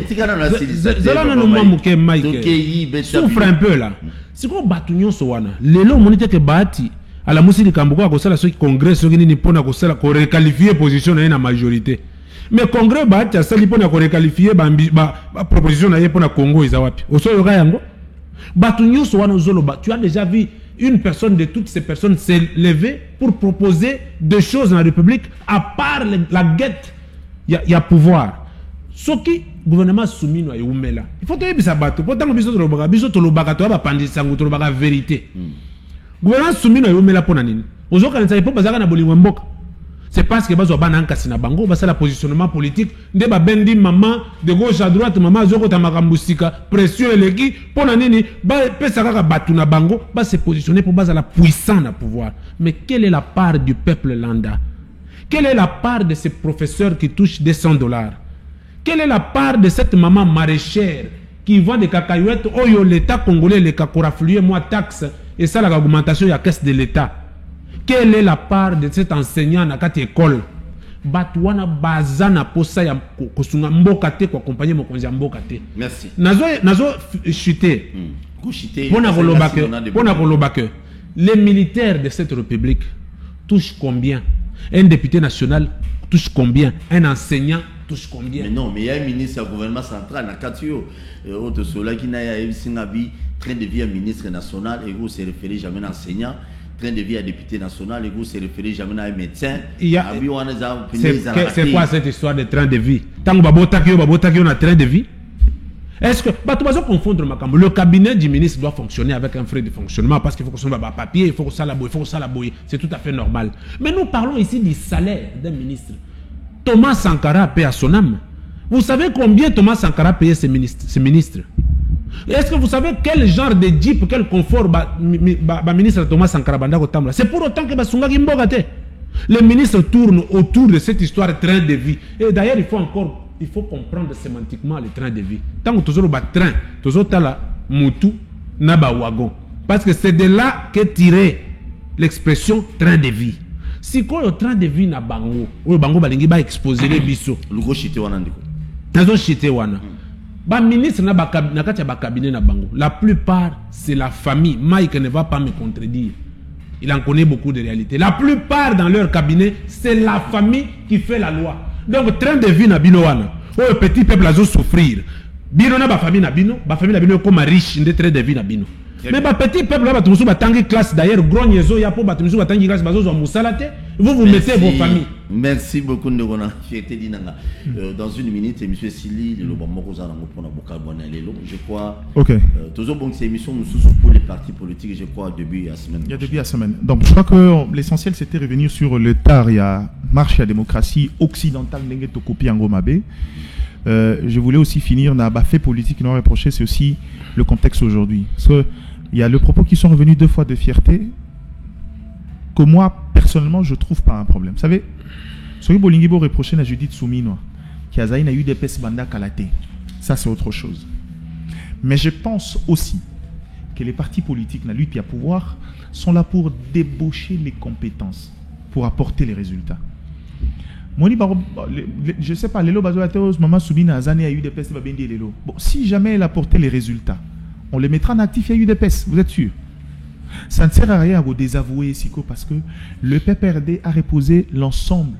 Souffre un peu là. Sikoyo Batunyon Sowana. Lelo monite que Bati. À la Moussili Kamboko, à cause de la congrès, ce qui n'est pas pour requalifier position dans la majorité. Mais congrès Bati, à ça, il faut requalifier la proposition pour le Congo. Au sol, Batunyon Sowana Zoloba. Tu as déjà vu une personne de toutes ces personnes s'est levée pour proposer des choses dans la République, à part la guette, il y a pouvoir. Ce qui le gouvernement soumis à Youmela. Il faut que ça batte. Pourtant, le vérité. Le gouvernement soumis à Youmela pour Nanine. C'est parce que bazo bana nkasina bango basa la positionnement politique de ba bendi maman de gauche à droite maman zoko ta makambusika pression eleki pona nini ba pesa kaka batuna bango ba se positionner pour basa la puissance na pouvoir. Mais quelle est la part du peuple landa? Quelle est la part de ces professeurs qui touchent $200? Quelle est la part de cette maman maraîchère qui vend des cacahuètes? Oyo l'État congolais les cacorafluer moi taxe et ça la augmentation ya caisse de l'État. Quelle est la part de cet enseignant à cette école? Batouana bazana posa ya kosunga mbokate kwa accompagner mon konzi mbokate. Merci. Nazo chuter. Pona kolobake. Les militaires de cette république touchent combien? Un député national touche combien? Un enseignant touche combien? Mais non, mais il y a un ministre du gouvernement central na Katio autre cela qui n'a train de vie à ministre national et vous se référez jamais à enseignant. Train de vie à député national et vous se référez jamais à un médecin. C'est quoi cette histoire de train de vie? Tant que Babotaki on a train de vie. Est-ce que confondre le cabinet du ministre doit fonctionner avec un frais de fonctionnement parce qu'il faut que ça soit papier, il faut que ça la boue, c'est tout à fait normal. Mais nous parlons ici du salaire d'un ministre. Thomas Sankara paie à son âme. Vous savez combien Thomas Sankara paye ses ministres? Est-ce que vous savez quel genre de jeep, quel confort ministre Thomas Sankara Bandako Tamla? C'est pour autant que Basunga Gimbogate. Les ministres tournent autour de cette histoire de train de vie. Et d'ailleurs, il faut comprendre sémantiquement le train de vie. Tant que tu as un train, tu as la moutou, naba wagon. Parce que c'est de là qu'est tirée l'expression train de vie. Si quoi le train de vie na bango, ou bango balingi ba exposer les biso. Lugo chité wana ndiko. Nazo chité wana. Ba ministre na kati ba cabinet na bango. La plupart c'est la famille. Mike ne va pas me contredire. Il en connaît beaucoup de réalités. La plupart dans leur cabinet, c'est la famille qui fait la loi. Donc train de vie na bino wana. Oh petit peuple azo souffrir. Bino na ba famille na bino comme riche de train de vie na bino. Mais bah petit peuple là batumsu batangi classe d'ailleurs grognezo ya po batumsu batangi classe bazo zo musalate vous mettez vos familles. Merci beaucoup Ndogona fierté dinanga. Dans une minute monsieur Sili le bomoko za nango pona boka bona lelo je crois. OK. Toujours bon cette émission nous sous pour les partis politiques je crois début à semaine. Il y a début à semaine. Donc je crois que l'essentiel c'était revenir sur le tard il y a marche à démocratie occidentale ndenge to copie en Gomabe. Je voulais aussi finir na fait politique non reproché c'est aussi le contexte aujourd'hui. Parce que il y a le propos qui sont revenus 2 fois de fierté que moi, personnellement, je ne trouve pas un problème. Vous savez, ce que Bolingibo reprochait à Judith Souminois, qui a eu UDPS Banda Kalaté. Ça, c'est autre chose. Mais je pense aussi que les partis politiques, la lutte et à pouvoir, sont là pour débaucher les compétences, pour apporter les résultats. Je ne sais pas, Lelo Bazoateos, Maman Soubina, Azane a eu des pestes, Lelo. Bon, si jamais elle apportait les résultats, on les mettra en actif, il y a eu des pestes, vous êtes sûr? Ça ne sert à rien à vous désavouer, Siko, parce que le PPRD a reposé l'ensemble,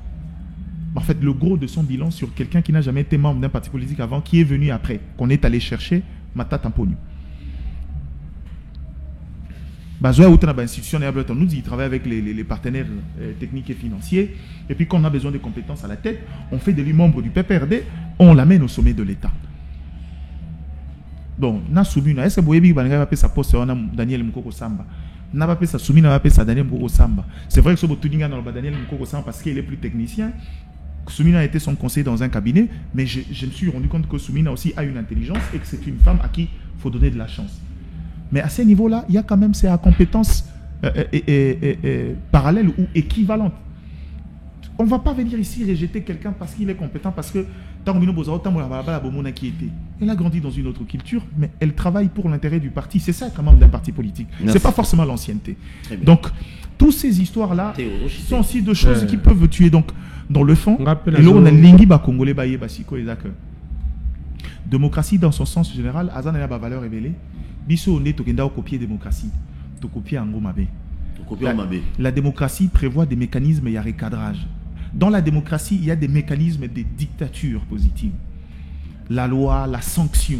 en fait, le gros de son bilan sur quelqu'un qui n'a jamais été membre d'un parti politique avant, qui est venu après, qu'on est allé chercher, Mata Tamponu. Nous dit, il travaille avec les partenaires techniques et financiers. Et puis, quand on a besoin de compétences à la tête, on fait de lui membre du PPRD, on l'amène au sommet de l'État. Donc, est-ce que vous voyez que sa poste Daniel Mukoko Samba? N'a pas sa soumis, n'a pas sa Daniel Mukoko Samba. C'est vrai que ce Botuninga dans le Daniel Mukoko Samba parce qu'il est plus technicien. Soumina a été son conseiller dans un cabinet, mais je me suis rendu compte que Soumina aussi a une intelligence et que c'est une femme à qui il faut donner de la chance. Mais à ce niveau-là, il y a quand même ces compétences parallèles ou équivalentes. On ne va pas venir ici rejeter quelqu'un parce qu'il est compétent, parce que elle a grandi dans une autre culture, mais elle travaille pour l'intérêt du parti. C'est ça quand même d'un parti politique. Ce n'est pas forcément l'ancienneté. Donc, toutes ces histoires-là sont aussi deux choses qui peuvent tuer. Donc, dans le fond, et là, on a l'ingui congolais démocratie dans son sens général, Azan a valeur révélée. Biso on est au copier démocratie, to copier en Mabe. La démocratie prévoit des mécanismes et il y a recadrage. Dans la démocratie, il y a des mécanismes de dictature positive. La loi, la sanction,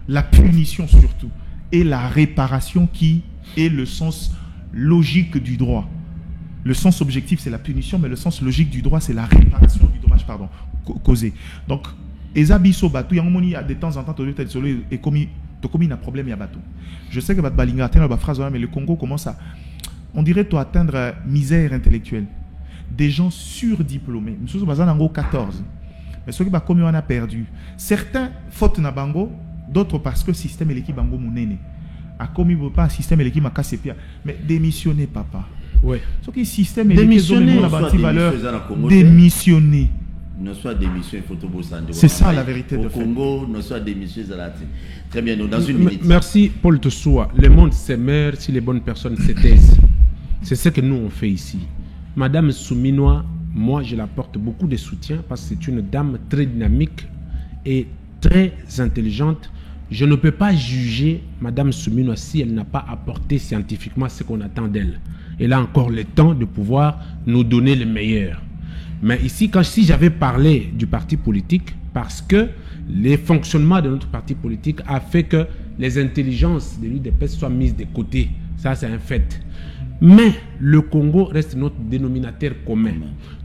la punition surtout, et la réparation qui est le sens logique du droit. Le sens objectif, c'est la punition, mais le sens logique du droit, c'est la réparation du dommage causé. Donc, Ezabiso Batou, il y a de temps en temps, et commis un problème, il y a Batou. Je sais que Balinga atteint la phrase, mais le Congo commence à, on dirait, atteindre misère intellectuelle. Des gens surdiplômés. Nous sommes en 14. Mais ceux qui on a perdu. Certains faute na bango, d'autres parce que le système et l'équipe bango mounene. A commis pas un système et l'équipe m'a cassé pia. Mais démissionnez, papa. Ouais. Ce qui est système et l'équipe valeur. Démissionner. Ne soit démission, c'est ça la vérité au Congo, ne soit démission. Très bien, nous dans une minute. Merci Paul Tossoua. Le monde s'émeurt si les bonnes personnes se taisent. C'est ce que nous on fait ici. Madame Souminois, moi je l'apporte beaucoup de soutien parce que c'est une dame très dynamique et très intelligente. Je ne peux pas juger Madame Souminois si elle n'a pas apporté scientifiquement ce qu'on attend d'elle. Elle a encore le temps de pouvoir nous donner le meilleur. Mais ici, si j'avais parlé du parti politique, parce que les fonctionnements de notre parti politique a fait que les intelligences de l'UDPS soient mises de côté. Ça, c'est un fait. Mais le Congo reste notre dénominateur commun.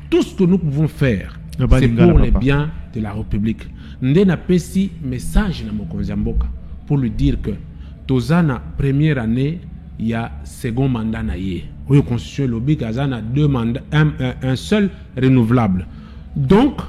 Tout ce que nous pouvons faire, c'est pour le bien de la République. Nous avons un message pour lui dire que Tozana, première année, il y a second mandat. Oui, la constitution lobby, il y a deux mandats, un seul renouvelable. Donc,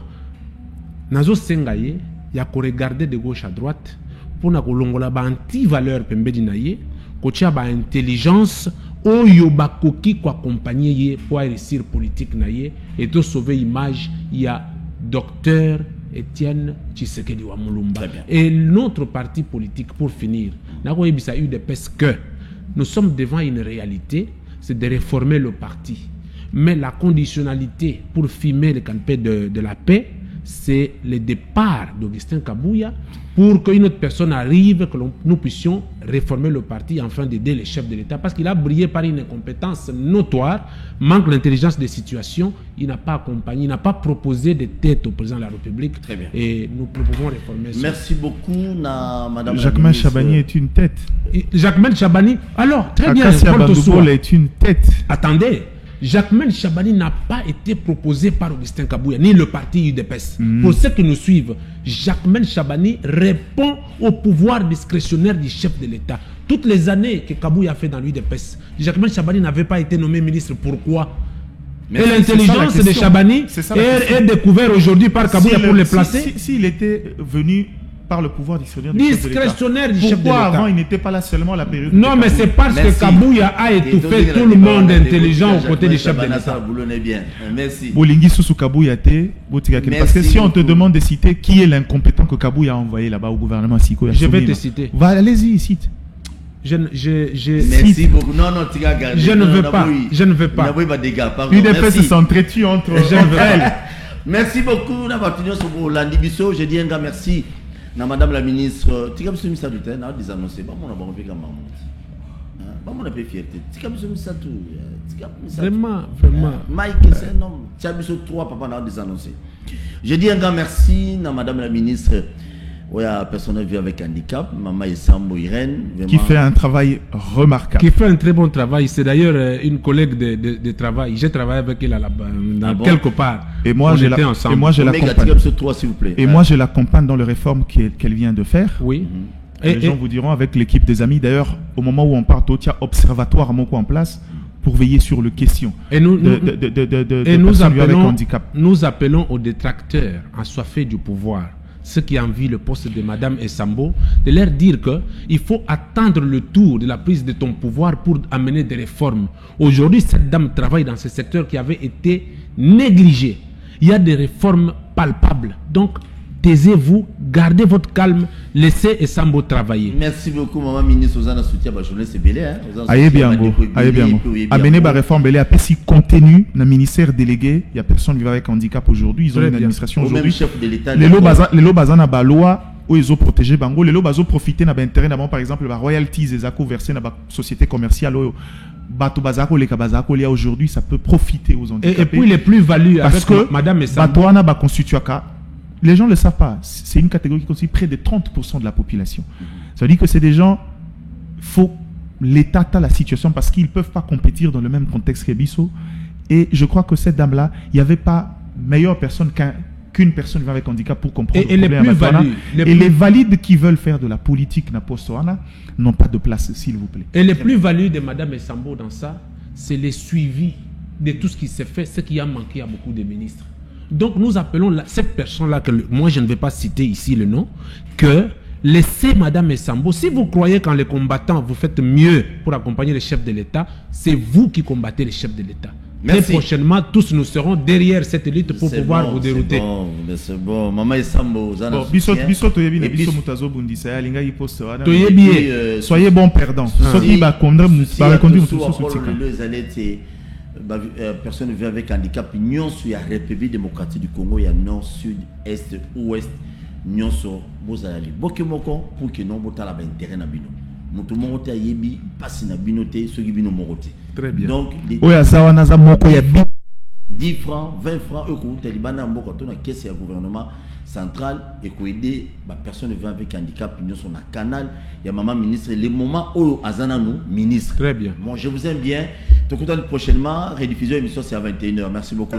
Nazo Sengaye, il y a qu'à regarder de gauche à droite pour que l'on ait anti-valeur pembedinaye, qu'il y ait intelligence, oyo bakoki ko accompagner pour réussir politique naye et de sauver l'image. Il y a docteur Étienne Tshisekedi wa Mulumba. Et notre parti politique, pour finir, n'a eu des pestes que nous sommes devant une réalité, c'est de réformer le parti. Mais la conditionnalité pour filmer le canapé de la paix, c'est le départ d'Augustin Kabouya pour qu'une autre personne arrive, que nous puissions réformer le parti afin d'aider les chefs de l'État. Parce qu'il a brillé par une incompétence notoire, manque d'intelligence des situations, il n'a pas accompagné, il n'a pas proposé de tête au président de la République. Très bien. Et nous pouvons réformer ça. Merci beaucoup, Madame Jacquemain Chabani est une tête. Jacquemain Chabani, alors, très bien. Paul est une tête. Attendez. Jacquemain Chabani n'a pas été proposé par Augustin Kabouya, ni le parti UDPS. Pour ceux qui nous suivent, Jacquemain Chabani répond au pouvoir discrétionnaire du chef de l'État. Toutes les années que Kabouya a fait dans l'UDPS, Jacquemain Chabani n'avait pas été nommé ministre. Pourquoi? Et l'intelligence de Chabani est découverte aujourd'hui par Kabouya pour le placer. S'il était venu par le pouvoir discrétionnaire du chef de l'État. Discrétionnaire du chef de Pourquoi l'État. avant il n'était pas là seulement la période? Non, mais c'est parce que Kabouya a étouffé tout le monde intelligent aux côtés du chef de l'État. Merci. Bolingi Soussou Kabouya te, parce que si on te demande de citer qui est l'incompétent que Kabouya a envoyé là-bas au gouvernement Siko, je vais te citer. Va, allez-y, cite. Merci beaucoup. Non, je ne veux pas. Je ne veux pas. UDPS s'entretue entre elles. Merci beaucoup. Je dis un grand merci. Madame la ministre, tu as mis ça du temps, on a des annoncés. Vraiment. Mike, c'est un homme. Tu as mis sur 3 papa dans des annoncés. Je dis un grand merci à Madame la ministre. Oui, personne vit avec handicap, Maman Sambo Irène. Qui fait un travail remarquable. Qui fait un très bon travail. C'est d'ailleurs une collègue de travail. J'ai travaillé avec elle là-bas, quelque part. Et moi, je l'accompagne dans les réformes qu'elle vient de faire. Oui. Les gens vous diront avec l'équipe des amis. D'ailleurs, au moment où on part, il y a observatoire à Moko en place pour veiller sur les questions de personnes avec handicap. Nous appelons aux détracteurs assoiffés du pouvoir, ceux qui envient le poste de Madame Essambo, de leur dire qu'il faut attendre le tour de la prise de ton pouvoir pour amener des réformes. Aujourd'hui, cette dame travaille dans ce secteur qui avait été négligé. Il y a des réformes palpables. Donc, taisez-vous, gardez votre calme, laissez Essambo travailler. Merci beaucoup, Maman Ministre. Ozana soutien, journée c'est belé. Aïe bien, amenez ma réforme belé. Après, si contenu, le ministère délégué, il y a personne qui va avec handicap aujourd'hui. Ils ont une administration aujourd'hui. Les lots bazana ba loi où ils ont protégé bango. Les lots bazo profiter n'a intérêt d'abord par exemple la royalties et zako versé n'a pas société commerciale. Bato bazako les kabazako il y a aujourd'hui ça peut profiter aux handicapés. Et puis les plus-values parce que Madame Essambo. Batoana ba constituaka. Les gens ne le savent pas. C'est une catégorie qui constitue près de 30% de la population. Ça veut dire que c'est des gens, l'État a la situation parce qu'ils ne peuvent pas compétir dans le même contexte que Bissot. Et je crois que cette dame-là, il n'y avait pas meilleure personne qu'une personne vivant avec handicap pour comprendre le problème. Les valides qui veulent faire de la politique n'ont pas de place, s'il vous plaît. Et les plus-values de Mme Essambo dans ça, c'est le suivi de tout ce qui s'est fait, ce qui a manqué à beaucoup de ministres. Donc nous appelons cette personne-là, que moi je ne vais pas citer ici le nom, que laissez Madame Essambo. Si vous croyez qu'en les combattant, vous faites mieux pour accompagner les chefs de l'État, c'est vous qui combattez les chefs de l'État. Très prochainement, tous nous serons derrière cette lutte pour pouvoir vous dérouter. C'est bon. Maman Essambo, soyez bon perdant. Personne vient avec handicap, Union sur la République démocratique du Congo, il y a nord, sud, est, ouest, Union sur Bozali. Bokemoko pour que non bota la intérêt na bino. Mutu mongote yebi passe na binote, ceux qui bino mongote. Très bien. Donc oya sawa naza moko ya 10 francs, 20 francs, eux qui talibana moko to na caisse ya gouvernement central et qui aider ba personne vivant avec handicap Union sur na canal, il y a maman ministre les moments où azana nous ministre. Très bien. Moi je vous aime bien. Prochainement, rediffusion émission c'est à 21h. Merci beaucoup.